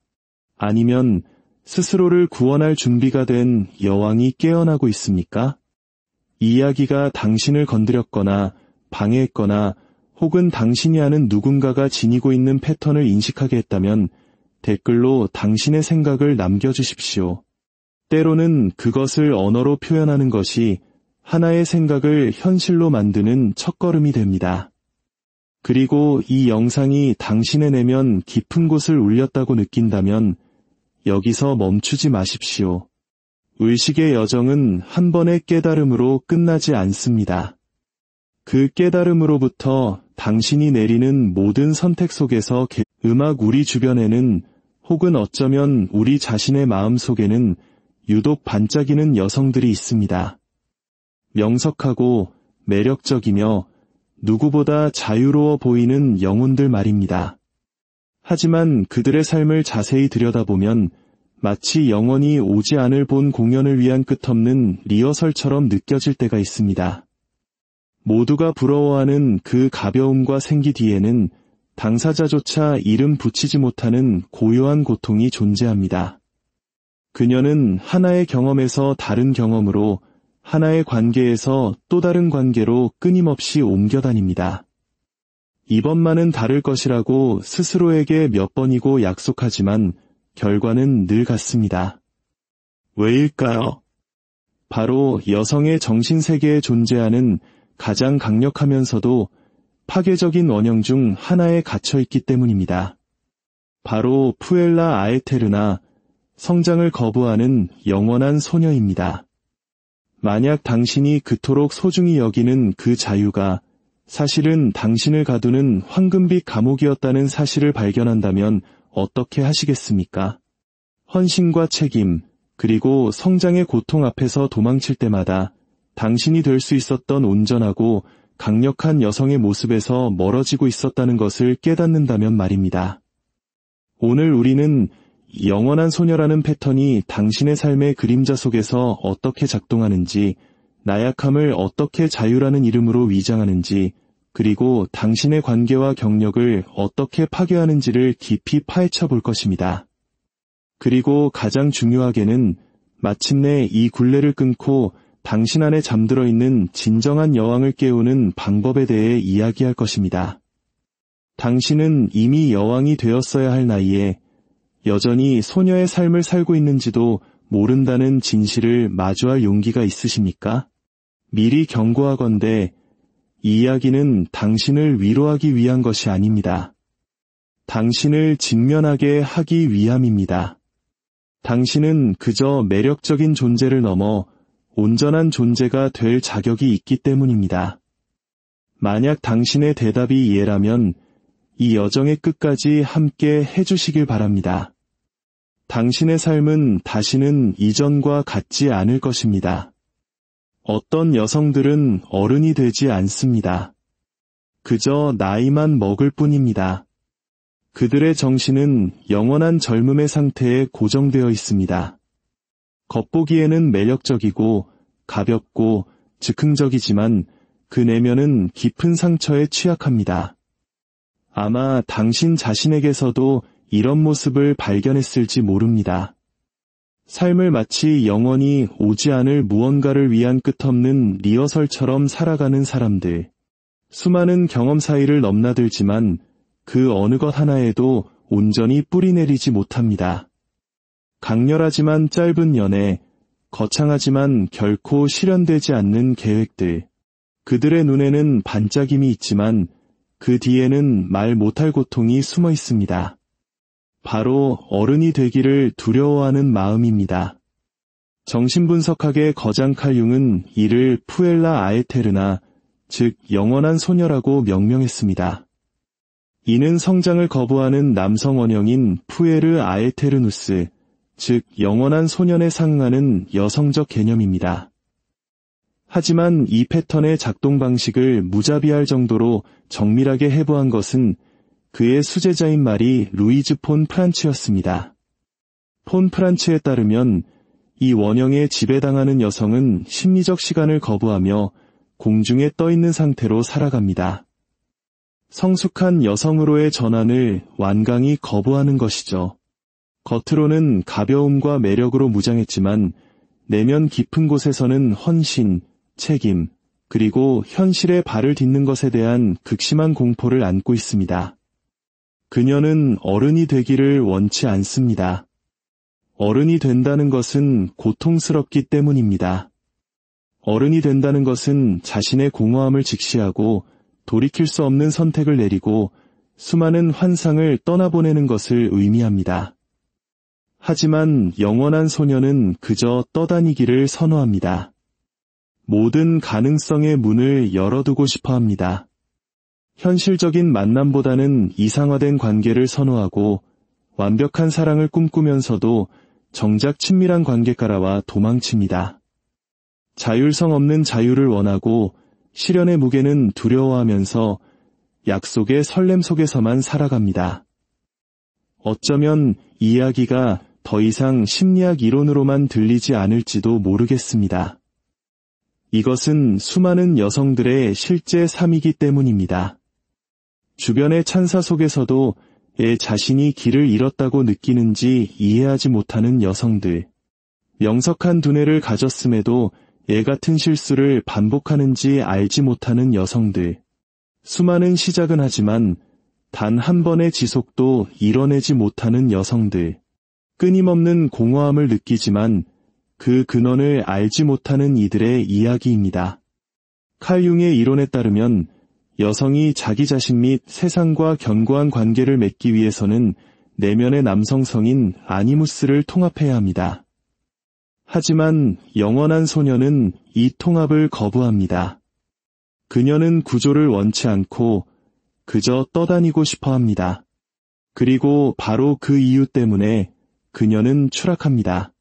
아니면 스스로를 구원할 준비가 된 여왕이 깨어나고 있습니까? 이야기가 당신을 건드렸거나 방해했거나 혹은 당신이 아는 누군가가 지니고 있는 패턴을 인식하게 했다면 댓글로 당신의 생각을 남겨주십시오. 때로는 그것을 언어로 표현하는 것이 하나의 생각을 현실로 만드는 첫걸음이 됩니다. 그리고 이 영상이 당신의 내면 깊은 곳을 울렸다고 느낀다면 여기서 멈추지 마십시오. 의식의 여정은 한 번의 깨달음으로 끝나지 않습니다. 그 깨달음으로부터 당신이 내리는 모든 선택 속에서 음악 우리 주변에는 혹은 어쩌면 우리 자신의 마음 속에는 유독 반짝이는 여성들이 있습니다. 명석하고 매력적이며 누구보다 자유로워 보이는 영혼들 말입니다. 하지만 그들의 삶을 자세히 들여다보면 마치 영원히 오지 않을 본 공연을 위한 끝없는 리허설처럼 느껴질 때가 있습니다. 모두가 부러워하는 그 가벼움과 생기 뒤에는 당사자조차 이름 붙이지 못하는 고요한 고통이 존재합니다. 그녀는 하나의 경험에서 다른 경험으로, 하나의 관계에서 또 다른 관계로 끊임없이 옮겨 다닙니다. 이번만은 다를 것이라고 스스로에게 몇 번이고 약속하지만 결과는 늘 같습니다. 왜일까요? 바로 여성의 정신세계에 존재하는 가장 강력하면서도 파괴적인 원형 중 하나에 갇혀있기 때문입니다. 바로 푸엘라 아에테르나, 성장을 거부하는 영원한 소녀입니다. 만약 당신이 그토록 소중히 여기는 그 자유가 사실은 당신을 가두는 황금빛 감옥이었다는 사실을 발견한다면 어떻게 하시겠습니까? 헌신과 책임, 그리고 성장의 고통 앞에서 도망칠 때마다 당신이 될 수 있었던 온전하고 강력한 여성의 모습에서 멀어지고 있었다는 것을 깨닫는다면 말입니다. 오늘 우리는 영원한 소녀라는 패턴이 당신의 삶의 그림자 속에서 어떻게 작동하는지, 나약함을 어떻게 자유라는 이름으로 위장하는지, 그리고 당신의 관계와 경력을 어떻게 파괴하는지를 깊이 파헤쳐 볼 것입니다. 그리고 가장 중요하게는 마침내 이 굴레를 끊고 당신 안에 잠들어 있는 진정한 여왕을 깨우는 방법에 대해 이야기할 것입니다. 당신은 이미 여왕이 되었어야 할 나이에 여전히 소녀의 삶을 살고 있는지도 모른다는 진실을 마주할 용기가 있으십니까? 미리 경고하건대 이 이야기는 당신을 위로하기 위한 것이 아닙니다. 당신을 직면하게 하기 위함입니다. 당신은 그저 매력적인 존재를 넘어 온전한 존재가 될 자격이 있기 때문입니다. 만약 당신의 대답이 예라면 이 여정의 끝까지 함께 해주시길 바랍니다. 당신의 삶은 다시는 이전과 같지 않을 것입니다. 어떤 여성들은 어른이 되지 않습니다. 그저 나이만 먹을 뿐입니다. 그들의 정신은 영원한 젊음의 상태에 고정되어 있습니다. 겉보기에는 매력적이고 가볍고 즉흥적이지만 그 내면은 깊은 상처에 취약합니다. 아마 당신 자신에게서도 이런 모습을 발견했을지 모릅니다. 삶을 마치 영원히 오지 않을 무언가를 위한 끝없는 리허설처럼 살아가는 사람들. 수많은 경험 사이를 넘나들지만 그 어느 것 하나에도 온전히 뿌리내리지 못합니다. 강렬하지만 짧은 연애, 거창하지만 결코 실현되지 않는 계획들. 그들의 눈에는 반짝임이 있지만 그 뒤에는 말 못할 고통이 숨어 있습니다. 바로 어른이 되기를 두려워하는 마음입니다. 정신분석학의 거장 칼 융은 이를 푸엘라 아에테르나, 즉 영원한 소녀라고 명명했습니다. 이는 성장을 거부하는 남성 원형인 푸에르 아에테르누스, 즉 영원한 소년에 상응하는 여성적 개념입니다. 하지만 이 패턴의 작동 방식을 무자비할 정도로 정밀하게 해부한 것은 그의 수제자인 마리 루이즈 폰 프란츠였습니다. 폰 프란츠에 따르면 이 원형에 지배당하는 여성은 심리적 시간을 거부하며 공중에 떠있는 상태로 살아갑니다. 성숙한 여성으로의 전환을 완강히 거부하는 것이죠. 겉으로는 가벼움과 매력으로 무장했지만 내면 깊은 곳에서는 헌신, 책임, 그리고 현실에 발을 딛는 것에 대한 극심한 공포를 안고 있습니다. 그녀는 어른이 되기를 원치 않습니다. 어른이 된다는 것은 고통스럽기 때문입니다. 어른이 된다는 것은 자신의 공허함을 직시하고 돌이킬 수 없는 선택을 내리고 수많은 환상을 떠나보내는 것을 의미합니다. 하지만 영원한 소녀는 그저 떠다니기를 선호합니다. 모든 가능성의 문을 열어두고 싶어 합니다. 현실적인 만남보다는 이상화된 관계를 선호하고 완벽한 사랑을 꿈꾸면서도 정작 친밀한 관계가라와 도망칩니다. 자율성 없는 자유를 원하고 실현의 무게는 두려워하면서 약속의 설렘 속에서만 살아갑니다. 어쩌면 이 이야기가 더 이상 심리학 이론으로만 들리지 않을지도 모르겠습니다. 이것은 수많은 여성들의 실제 삶이기 때문입니다. 주변의 찬사 속에서도 애 자신이 길을 잃었다고 느끼는지 이해하지 못하는 여성들. 명석한 두뇌를 가졌음에도 애 같은 실수를 반복하는지 알지 못하는 여성들. 수많은 시작은 하지만 단 한 번의 지속도 이뤄내지 못하는 여성들. 끊임없는 공허함을 느끼지만 그 근원을 알지 못하는 이들의 이야기입니다. 칼 융의 이론에 따르면 여성이 자기 자신 및 세상과 견고한 관계를 맺기 위해서는 내면의 남성성인 아니무스를 통합해야 합니다. 하지만 영원한 소녀는 이 통합을 거부합니다. 그녀는 구조를 원치 않고 그저 떠다니고 싶어 합니다. 그리고 바로 그 이유 때문에 그녀는 추락합니다.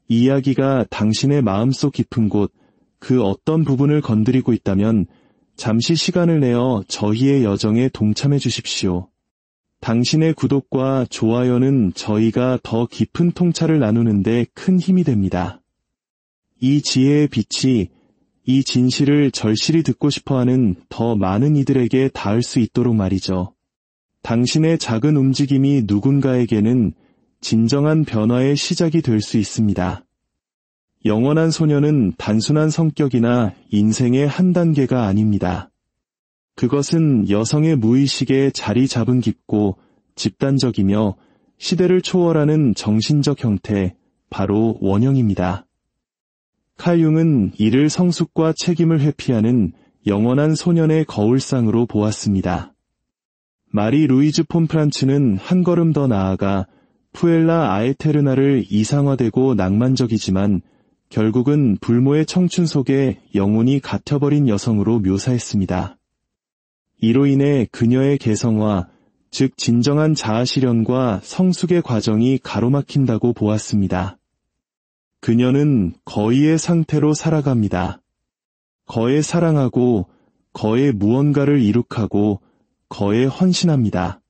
이 이야기가 당신의 마음속 깊은 곳, 그 어떤 부분을 건드리고 있다면 잠시 시간을 내어 저희의 여정에 동참해 주십시오. 당신의 구독과 좋아요는 저희가 더 깊은 통찰을 나누는데 큰 힘이 됩니다. 이 지혜의 빛이 이 진실을 절실히 듣고 싶어하는 더 많은 이들에게 닿을 수 있도록 말이죠. 당신의 작은 움직임이 누군가에게는 진정한 변화의 시작이 될 수 있습니다. 영원한 소녀는 단순한 성격이나 인생의 한 단계가 아닙니다. 그것은 여성의 무의식에 자리 잡은 깊고 집단적이며 시대를 초월하는 정신적 형태, 바로 원형입니다. 칼 융은 이를 성숙과 책임을 회피하는 영원한 소년의 거울상으로 보았습니다. 마리 루이즈 폰 프란츠는 한 걸음 더 나아가 푸엘라 아에테르나를 이상화되고 낭만적이지만 결국은 불모의 청춘 속에 영혼이 갇혀버린 여성으로 묘사했습니다. 이로 인해 그녀의 개성화, 즉 진정한 자아실현과 성숙의 과정이 가로막힌다고 보았습니다. 그녀는 거의의 상태로 살아갑니다. 거에 사랑하고, 거에 무언가를 이룩하고, 거에 헌신합니다.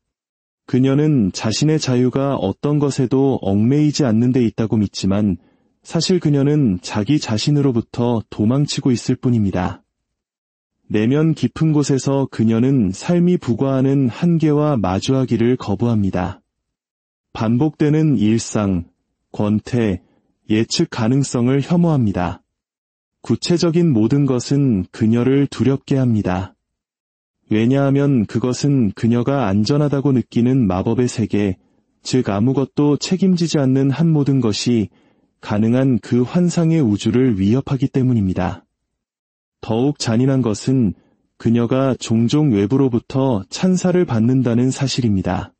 그녀는 자신의 자유가 어떤 것에도 얽매이지 않는 데 있다고 믿지만 사실 그녀는 자기 자신으로부터 도망치고 있을 뿐입니다. 내면 깊은 곳에서 그녀는 삶이 부과하는 한계와 마주하기를 거부합니다. 반복되는 일상, 권태, 예측 가능성을 혐오합니다. 구체적인 모든 것은 그녀를 두렵게 합니다. 왜냐하면 그것은 그녀가 안전하다고 느끼는 마법의 세계, 즉 아무것도 책임지지 않는 한 모든 것이 가능한 그 환상의 우주를 위협하기 때문입니다. 더욱 잔인한 것은 그녀가 종종 외부로부터 찬사를 받는다는 사실입니다.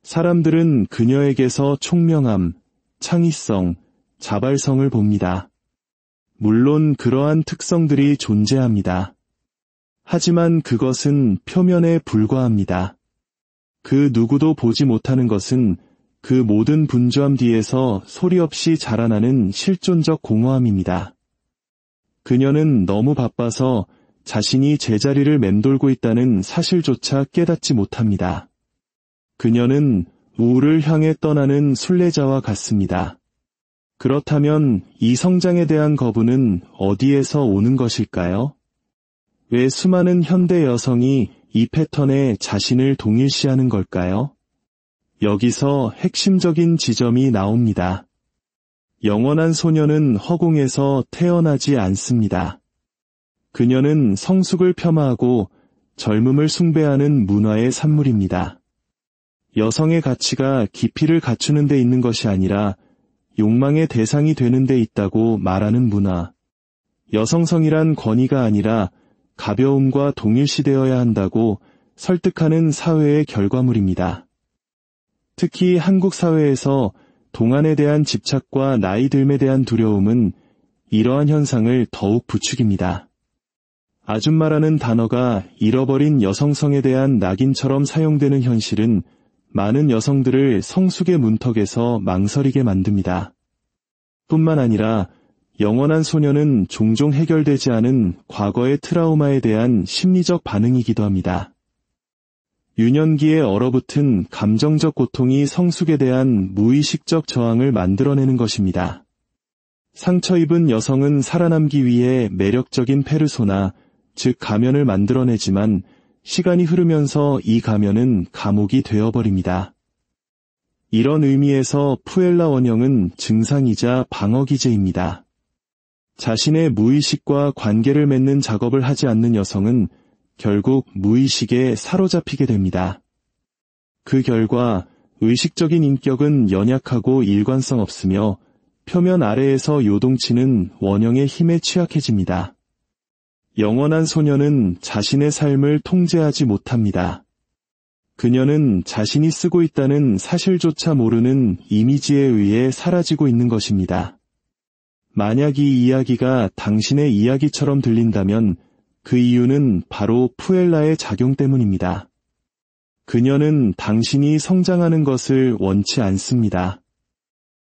사람들은 그녀에게서 총명함, 창의성, 자발성을 봅니다. 물론 그러한 특성들이 존재합니다. 하지만 그것은 표면에 불과합니다. 그 누구도 보지 못하는 것은 그 모든 분주함 뒤에서 소리 없이 자라나는 실존적 공허함입니다. 그녀는 너무 바빠서 자신이 제자리를 맴돌고 있다는 사실조차 깨닫지 못합니다. 그녀는 우울을 향해 떠나는 순례자와 같습니다. 그렇다면 이 성장에 대한 거부는 어디에서 오는 것일까요? 왜 수많은 현대 여성이 이 패턴에 자신을 동일시하는 걸까요? 여기서 핵심적인 지점이 나옵니다. 영원한 소녀는 허공에서 태어나지 않습니다. 그녀는 성숙을 폄하하고 젊음을 숭배하는 문화의 산물입니다. 여성의 가치가 깊이를 갖추는 데 있는 것이 아니라 욕망의 대상이 되는 데 있다고 말하는 문화. 여성성이란 권위가 아니라 가벼움과 동일시되어야 한다고 설득하는 사회의 결과물입니다. 특히 한국 사회에서 동안에 대한 집착과 나이 듦에 대한 두려움은 이러한 현상을 더욱 부추깁니다. 아줌마라는 단어가 잃어버린 여성성에 대한 낙인처럼 사용되는 현실은 많은 여성들을 성숙의 문턱에서 망설이게 만듭니다. 뿐만 아니라 영원한 소녀는 종종 해결되지 않은 과거의 트라우마에 대한 심리적 반응이기도 합니다. 유년기에 얼어붙은 감정적 고통이 성숙에 대한 무의식적 저항을 만들어내는 것입니다. 상처 입은 여성은 살아남기 위해 매력적인 페르소나, 즉 가면을 만들어내지만 시간이 흐르면서 이 가면은 감옥이 되어버립니다. 이런 의미에서 푸엘라 원형은 증상이자 방어기제입니다. 자신의 무의식과 관계를 맺는 작업을 하지 않는 여성은 결국 무의식에 사로잡히게 됩니다. 그 결과 의식적인 인격은 연약하고 일관성 없으며 표면 아래에서 요동치는 원형의 힘에 취약해집니다. 영원한 소녀는 자신의 삶을 통제하지 못합니다. 그녀는 자신이 쓰고 있다는 사실조차 모르는 이미지에 의해 사라지고 있는 것입니다. 만약 이 이야기가 당신의 이야기처럼 들린다면 그 이유는 바로 푸엘라의 작용 때문입니다. 그녀는 당신이 성장하는 것을 원치 않습니다.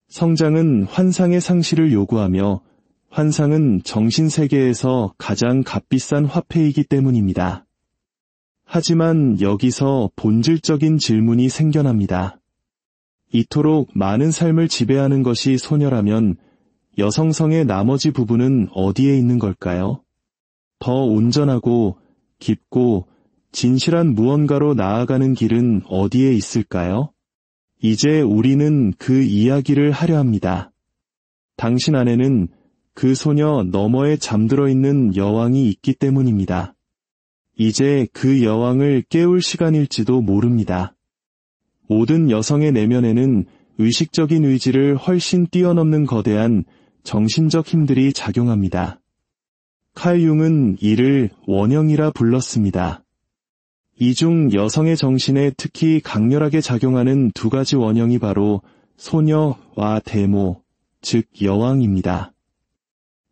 성장은 환상의 상실을 요구하며 환상은 정신세계에서 가장 값비싼 화폐이기 때문입니다. 하지만 여기서 본질적인 질문이 생겨납니다. 이토록 많은 삶을 지배하는 것이 소녀라면 여성성의 나머지 부분은 어디에 있는 걸까요? 더 온전하고 깊고 진실한 무언가로 나아가는 길은 어디에 있을까요? 이제 우리는 그 이야기를 하려 합니다. 당신 안에는 그 소녀 너머에 잠들어 있는 여왕이 있기 때문입니다. 이제 그 여왕을 깨울 시간일지도 모릅니다. 모든 여성의 내면에는 의식적인 의지를 훨씬 뛰어넘는 거대한 정신적 힘들이 작용합니다. 칼 융은 이를 원형이라 불렀습니다. 이 중 여성의 정신에 특히 강렬하게 작용하는 두 가지 원형이 바로 소녀와 데모, 즉 여왕입니다.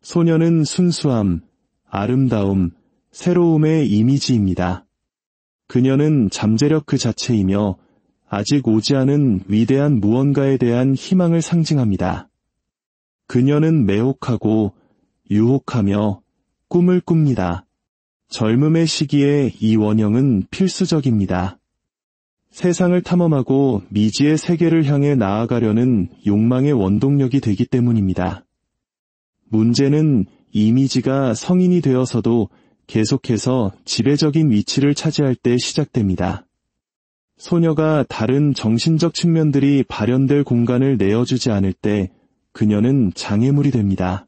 소녀는 순수함, 아름다움, 새로움의 이미지입니다. 그녀는 잠재력 그 자체이며 아직 오지 않은 위대한 무언가에 대한 희망을 상징합니다. 그녀는 매혹하고 유혹하며 꿈을 꿉니다. 젊음의 시기에 이 원형은 필수적입니다. 세상을 탐험하고 미지의 세계를 향해 나아가려는 욕망의 원동력이 되기 때문입니다. 문제는 이미지가 성인이 되어서도 계속해서 지배적인 위치를 차지할 때 시작됩니다. 소녀가 다른 정신적 측면들이 발현될 공간을 내어주지 않을 때 그녀는 장애물이 됩니다.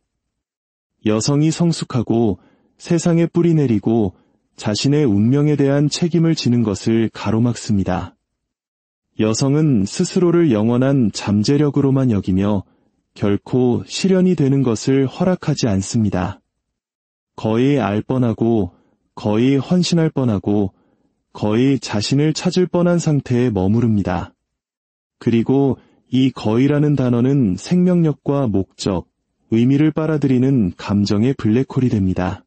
여성이 성숙하고 세상에 뿌리내리고 자신의 운명에 대한 책임을 지는 것을 가로막습니다. 여성은 스스로를 영원한 잠재력으로만 여기며 결코 실현이 되는 것을 허락하지 않습니다. 거의 알 뻔하고 거의 헌신할 뻔하고 거의 자신을 찾을 뻔한 상태에 머무릅니다. 그리고 이 거의라는 단어는 생명력과 목적, 의미를 빨아들이는 감정의 블랙홀이 됩니다.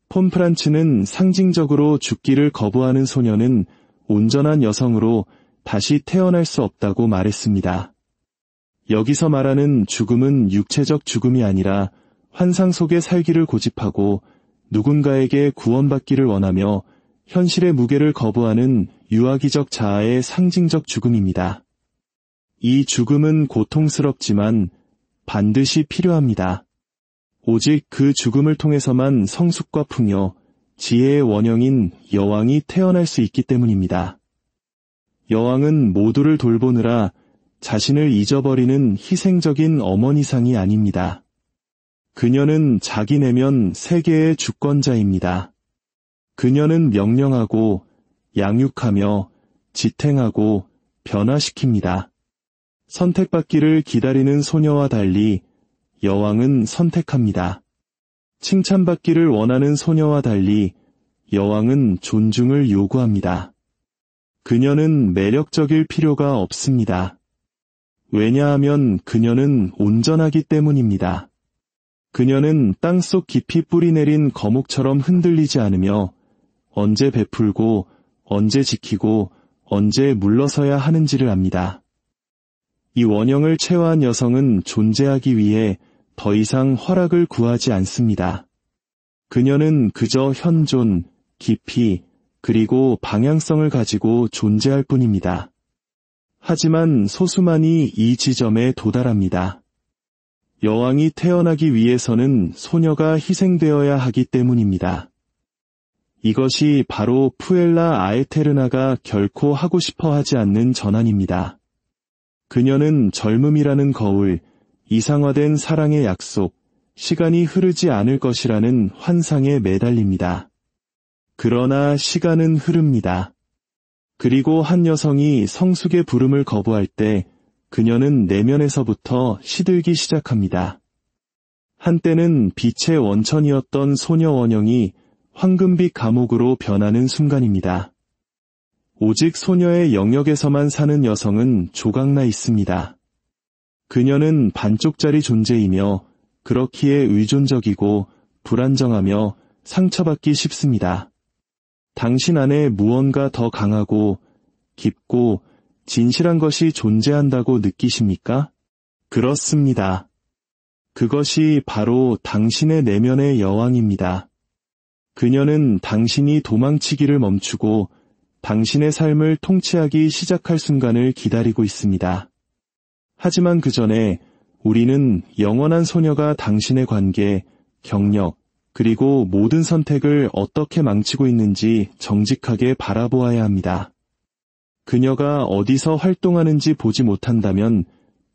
폰 프란츠는 상징적으로 죽기를 거부하는 소녀는 온전한 여성으로 다시 태어날 수 없다고 말했습니다. 여기서 말하는 죽음은 육체적 죽음이 아니라 환상 속의 살기를 고집하고 누군가에게 구원받기를 원하며 현실의 무게를 거부하는 유아기적 자아의 상징적 죽음입니다. 이 죽음은 고통스럽지만 반드시 필요합니다. 오직 그 죽음을 통해서만 성숙과 풍요, 지혜의 원형인 여왕이 태어날 수 있기 때문입니다. 여왕은 모두를 돌보느라 자신을 잊어버리는 희생적인 어머니상이 아닙니다. 그녀는 자기 내면 세계의 주권자입니다. 그녀는 명령하고 양육하며 지탱하고 변화시킵니다. 선택받기를 기다리는 소녀와 달리 여왕은 선택합니다. 칭찬받기를 원하는 소녀와 달리 여왕은 존중을 요구합니다. 그녀는 매력적일 필요가 없습니다. 왜냐하면 그녀는 온전하기 때문입니다. 그녀는 땅속 깊이 뿌리내린 거목처럼 흔들리지 않으며 언제 베풀고 언제 지키고 언제 물러서야 하는지를 압니다. 이 원형을 체화한 여성은 존재하기 위해 더 이상 허락을 구하지 않습니다. 그녀는 그저 현존, 깊이, 그리고 방향성을 가지고 존재할 뿐입니다. 하지만 소수만이 이 지점에 도달합니다. 여왕이 태어나기 위해서는 소녀가 희생되어야 하기 때문입니다. 이것이 바로 푸엘라 아에테르나가 결코 하고 싶어 하지 않는 전환입니다. 그녀는 젊음이라는 거울, 이상화된 사랑의 약속, 시간이 흐르지 않을 것이라는 환상에 매달립니다. 그러나 시간은 흐릅니다. 그리고 한 여성이 성숙의 부름을 거부할 때 그녀는 내면에서부터 시들기 시작합니다. 한때는 빛의 원천이었던 소녀 원형이 황금빛 감옥으로 변하는 순간입니다. 오직 소녀의 영역에서만 사는 여성은 조각나 있습니다. 그녀는 반쪽짜리 존재이며 그렇기에 의존적이고 불안정하며 상처받기 쉽습니다. 당신 안에 무언가 더 강하고 깊고 진실한 것이 존재한다고 느끼십니까? 그렇습니다. 그것이 바로 당신의 내면의 여왕입니다. 그녀는 당신이 도망치기를 멈추고 당신의 삶을 통치하기 시작할 순간을 기다리고 있습니다. 하지만 그 전에 우리는 영원한 소녀가 당신의 관계, 경력, 그리고 모든 선택을 어떻게 망치고 있는지 정직하게 바라보아야 합니다. 그녀가 어디서 활동하는지 보지 못한다면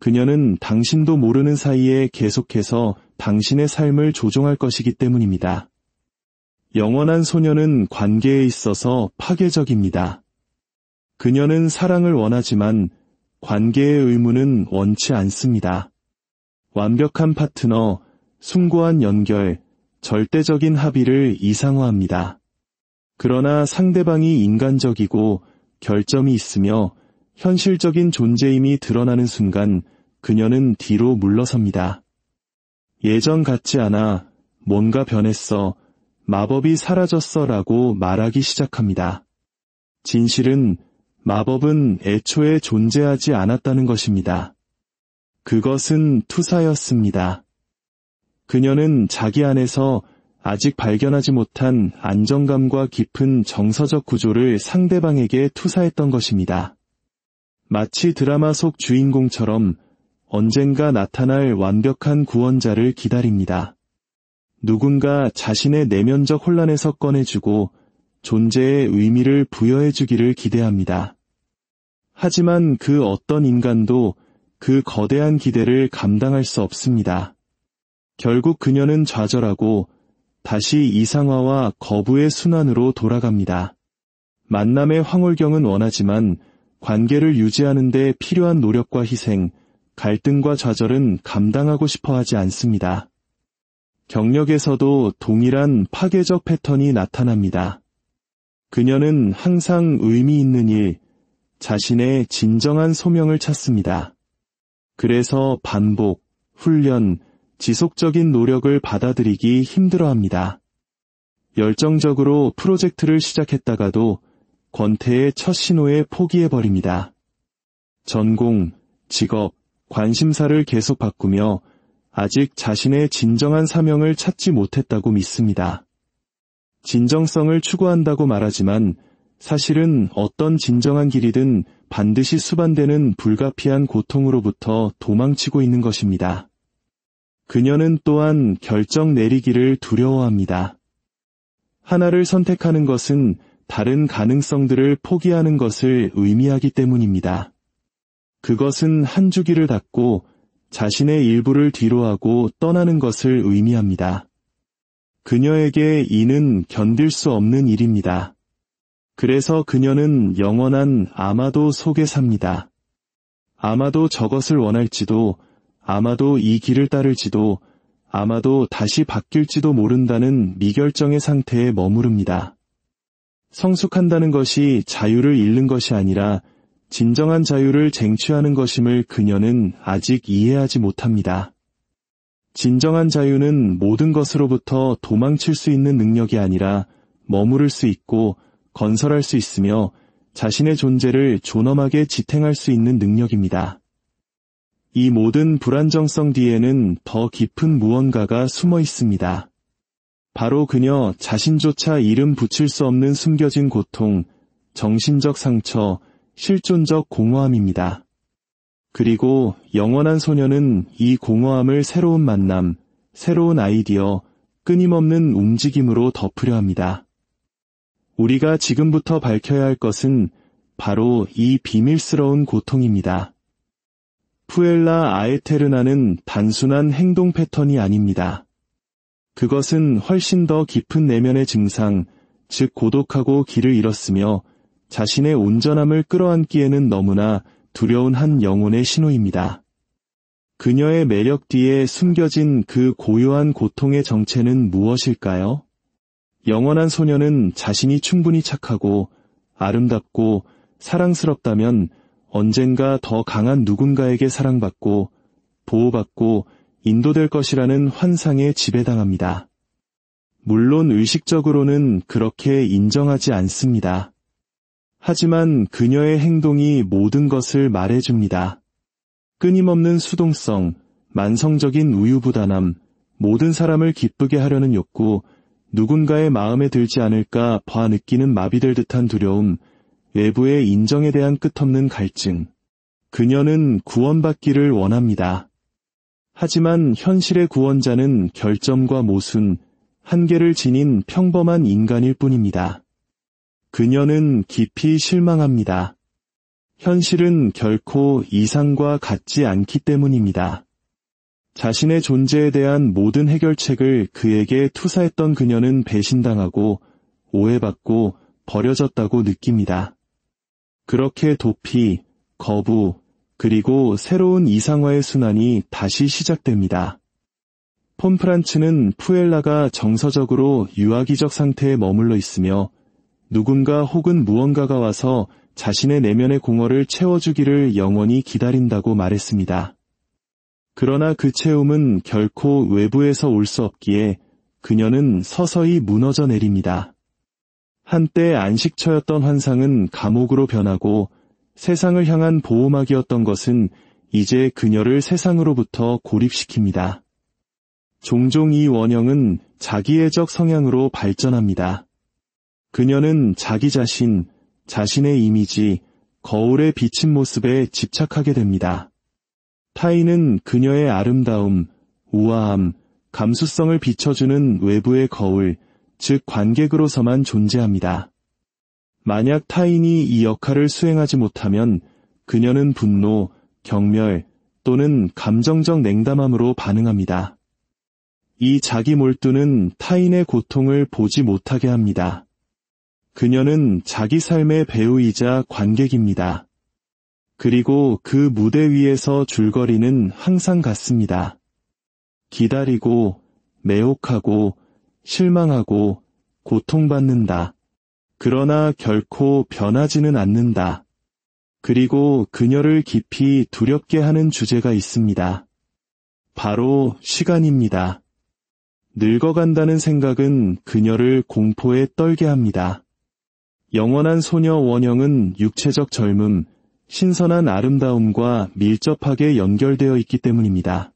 그녀는 당신도 모르는 사이에 계속해서 당신의 삶을 조종할 것이기 때문입니다. 영원한 소녀는 관계에 있어서 파괴적입니다. 그녀는 사랑을 원하지만 관계의 의무는 원치 않습니다. 완벽한 파트너, 숭고한 연결, 절대적인 합의를 이상화합니다. 그러나 상대방이 인간적이고 결점이 있으며 현실적인 존재임이 드러나는 순간 그녀는 뒤로 물러섭니다. 예전 같지 않아, 뭔가 변했어, 마법이 사라졌어 라고 말하기 시작합니다. 진실은 마법은 애초에 존재하지 않았다는 것입니다. 그것은 투사였습니다. 그녀는 자기 안에서 아직 발견하지 못한 안정감과 깊은 정서적 구조를 상대방에게 투사했던 것입니다. 마치 드라마 속 주인공처럼 언젠가 나타날 완벽한 구원자를 기다립니다. 누군가 자신의 내면적 혼란에서 꺼내주고 존재의 의미를 부여해주기를 기대합니다. 하지만 그 어떤 인간도 그 거대한 기대를 감당할 수 없습니다. 결국 그녀는 좌절하고 다시 이상화와 거부의 순환으로 돌아갑니다. 만남의 황홀경은 원하지만 관계를 유지하는 데 필요한 노력과 희생, 갈등과 좌절은 감당하고 싶어 하지 않습니다. 경력에서도 동일한 파괴적 패턴이 나타납니다. 그녀는 항상 의미 있는 일, 자신의 진정한 소명을 찾습니다. 그래서 반복, 훈련, 지속적인 노력을 받아들이기 힘들어합니다. 열정적으로 프로젝트를 시작했다가도 권태의 첫 신호에 포기해버립니다. 전공, 직업, 관심사를 계속 바꾸며 아직 자신의 진정한 사명을 찾지 못했다고 믿습니다. 진정성을 추구한다고 말하지만 사실은 어떤 진정한 길이든 반드시 수반되는 불가피한 고통으로부터 도망치고 있는 것입니다. 그녀는 또한 결정 내리기를 두려워합니다. 하나를 선택하는 것은 다른 가능성들을 포기하는 것을 의미하기 때문입니다. 그것은 한 주기를 닫고 자신의 일부를 뒤로하고 떠나는 것을 의미합니다. 그녀에게 이는 견딜 수 없는 일입니다. 그래서 그녀는 영원한 아마도 속에 삽니다. 아마도 저것을 원할지도, 아마도 이 길을 따를지도, 아마도 다시 바뀔지도 모른다는 미결정의 상태에 머무릅니다. 성숙한다는 것이 자유를 잃는 것이 아니라 진정한 자유를 쟁취하는 것임을 그녀는 아직 이해하지 못합니다. 진정한 자유는 모든 것으로부터 도망칠 수 있는 능력이 아니라 머무를 수 있고 건설할 수 있으며 자신의 존재를 존엄하게 지탱할 수 있는 능력입니다. 이 모든 불안정성 뒤에는 더 깊은 무언가가 숨어 있습니다. 바로 그녀 자신조차 이름 붙일 수 없는 숨겨진 고통, 정신적 상처, 실존적 공허함입니다. 그리고 영원한 소녀는 이 공허함을 새로운 만남, 새로운 아이디어, 끊임없는 움직임으로 덮으려 합니다. 우리가 지금부터 밝혀야 할 것은 바로 이 비밀스러운 고통입니다. 푸엘라 아에테르나는 단순한 행동 패턴이 아닙니다. 그것은 훨씬 더 깊은 내면의 증상, 즉 고독하고 길을 잃었으며 자신의 온전함을 끌어안기에는 너무나 두려운 한 영혼의 신호입니다. 그녀의 매력 뒤에 숨겨진 그 고요한 고통의 정체는 무엇일까요? 영원한 소녀는 자신이 충분히 착하고 아름답고 사랑스럽다면 언젠가 더 강한 누군가에게 사랑받고 보호받고 인도될 것이라는 환상에 지배당합니다. 물론 의식적으로는 그렇게 인정하지 않습니다. 하지만 그녀의 행동이 모든 것을 말해줍니다. 끊임없는 수동성, 만성적인 우유부단함, 모든 사람을 기쁘게 하려는 욕구, 누군가의 마음에 들지 않을까 봐 느끼는 마비될 듯한 두려움, 외부의 인정에 대한 끝없는 갈증. 그녀는 구원받기를 원합니다. 하지만 현실의 구원자는 결점과 모순, 한계를 지닌 평범한 인간일 뿐입니다. 그녀는 깊이 실망합니다. 현실은 결코 이상과 같지 않기 때문입니다. 자신의 존재에 대한 모든 해결책을 그에게 투사했던 그녀는 배신당하고 오해받고 버려졌다고 느낍니다. 그렇게 도피, 거부, 그리고 새로운 이상화의 순환이 다시 시작됩니다. 폰프란츠는 푸엘라가 정서적으로 유아기적 상태에 머물러 있으며 누군가 혹은 무언가가 와서 자신의 내면의 공허를 채워주기를 영원히 기다린다고 말했습니다. 그러나 그 채움은 결코 외부에서 올 수 없기에 그녀는 서서히 무너져 내립니다. 한때 안식처였던 환상은 감옥으로 변하고 세상을 향한 보호막이었던 것은 이제 그녀를 세상으로부터 고립시킵니다. 종종 이 원형은 자기애적 성향으로 발전합니다. 그녀는 자기 자신, 자신의 이미지, 거울에 비친 모습에 집착하게 됩니다. 타인은 그녀의 아름다움, 우아함, 감수성을 비춰주는 외부의 거울, 즉 관객으로서만 존재합니다. 만약 타인이 이 역할을 수행하지 못하면 그녀는 분노, 경멸 또는 감정적 냉담함으로 반응합니다. 이 자기 몰두는 타인의 고통을 보지 못하게 합니다. 그녀는 자기 삶의 배우이자 관객입니다. 그리고 그 무대 위에서 줄거리는 항상 같습니다. 기다리고, 매혹하고, 실망하고, 고통받는다. 그러나 결코 변하지는 않는다. 그리고 그녀를 깊이 두렵게 하는 주제가 있습니다. 바로 시간입니다. 늙어간다는 생각은 그녀를 공포에 떨게 합니다. 영원한 소녀 원형은 육체적 젊음, 신선한 아름다움과 밀접하게 연결되어 있기 때문입니다.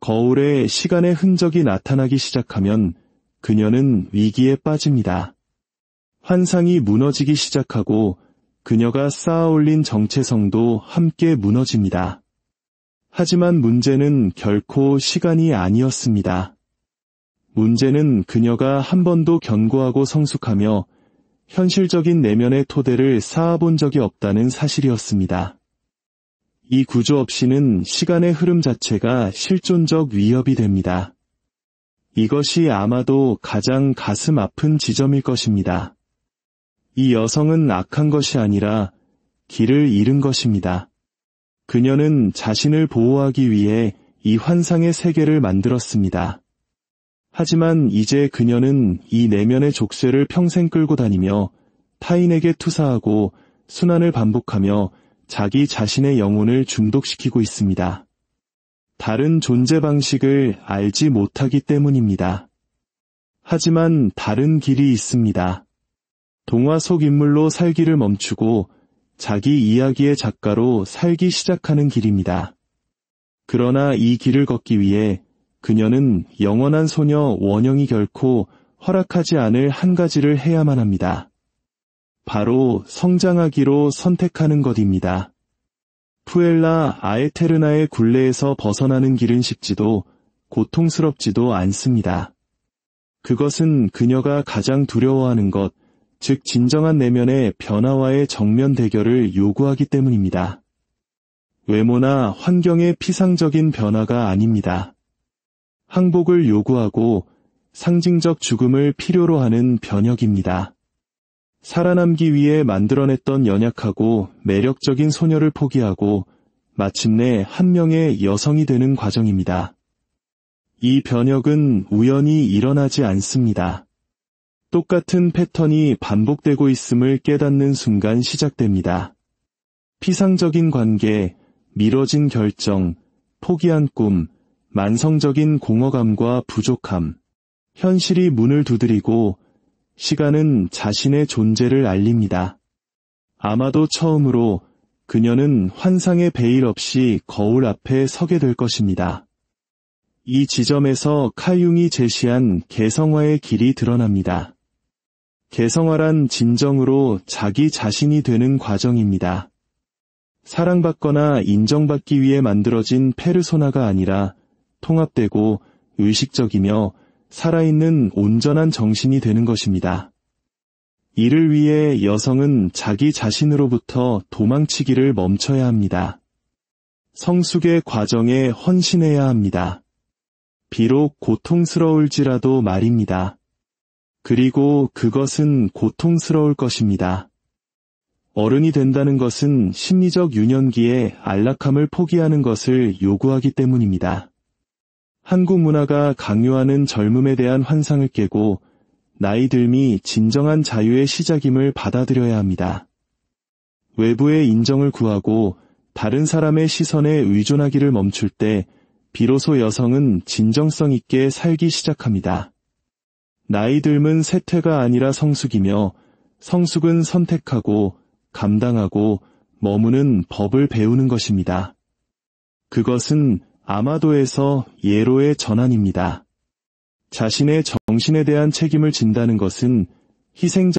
거울에 시간의 흔적이 나타나기 시작하면 그녀는 위기에 빠집니다. 환상이 무너지기 시작하고 그녀가 쌓아올린 정체성도 함께 무너집니다. 하지만 문제는 결코 시간이 아니었습니다. 문제는 그녀가 한 번도 견고하고 성숙하며 현실적인 내면의 토대를 쌓아본 적이 없다는 사실이었습니다. 이 구조 없이는 시간의 흐름 자체가 실존적 위협이 됩니다. 이것이 아마도 가장 가슴 아픈 지점일 것입니다. 이 여성은 악한 것이 아니라 길을 잃은 것입니다. 그녀는 자신을 보호하기 위해 이 환상의 세계를 만들었습니다. 하지만 이제 그녀는 이 내면의 족쇄를 평생 끌고 다니며 타인에게 투사하고 순환을 반복하며 자기 자신의 영혼을 중독시키고 있습니다. 다른 존재 방식을 알지 못하기 때문입니다. 하지만 다른 길이 있습니다. 동화 속 인물로 살기를 멈추고 자기 이야기의 작가로 살기 시작하는 길입니다. 그러나 이 길을 걷기 위해 그녀는 영원한 소녀 원형이 결코 허락하지 않을 한 가지를 해야만 합니다. 바로 성장하기로 선택하는 것입니다. 푸엘라 아에테르나의 굴레에서 벗어나는 길은 쉽지도 고통스럽지도 않습니다. 그것은 그녀가 가장 두려워하는 것, 즉 진정한 내면의 변화와의 정면 대결을 요구하기 때문입니다. 외모나 환경의 피상적인 변화가 아닙니다. 항복을 요구하고 상징적 죽음을 필요로 하는 변혁입니다. 살아남기 위해 만들어냈던 연약하고 매력적인 소녀를 포기하고 마침내 한 명의 여성이 되는 과정입니다. 이 변혁은 우연히 일어나지 않습니다. 똑같은 패턴이 반복되고 있음을 깨닫는 순간 시작됩니다. 피상적인 관계, 미뤄진 결정, 포기한 꿈, 만성적인 공허감과 부족함, 현실이 문을 두드리고 시간은 자신의 존재를 알립니다. 아마도 처음으로 그녀는 환상의 베일 없이 거울 앞에 서게 될 것입니다. 이 지점에서 칼융이 제시한 개성화의 길이 드러납니다. 개성화란 진정으로 자기 자신이 되는 과정입니다. 사랑받거나 인정받기 위해 만들어진 페르소나가 아니라 통합되고 의식적이며 살아있는 온전한 정신이 되는 것입니다. 이를 위해 여성은 자기 자신으로부터 도망치기를 멈춰야 합니다. 성숙의 과정에 헌신해야 합니다. 비록 고통스러울지라도 말입니다. 그리고 그것은 고통스러울 것입니다. 어른이 된다는 것은 심리적 유년기에 안락함을 포기하는 것을 요구하기 때문입니다. 한국 문화가 강요하는 젊음에 대한 환상을 깨고 나이 듦이 진정한 자유의 시작임을 받아들여야 합니다. 외부의 인정을 구하고 다른 사람의 시선에 의존하기를 멈출 때 비로소 여성은 진정성 있게 살기 시작합니다. 나이 듦은 세퇴가 아니라 성숙이며 성숙은 선택하고 감당하고 머무는 법을 배우는 것입니다. 그것은 아마도에서 예로의 전환입니다. 자신의 정신에 대한 책임을 진다는 것은 희생자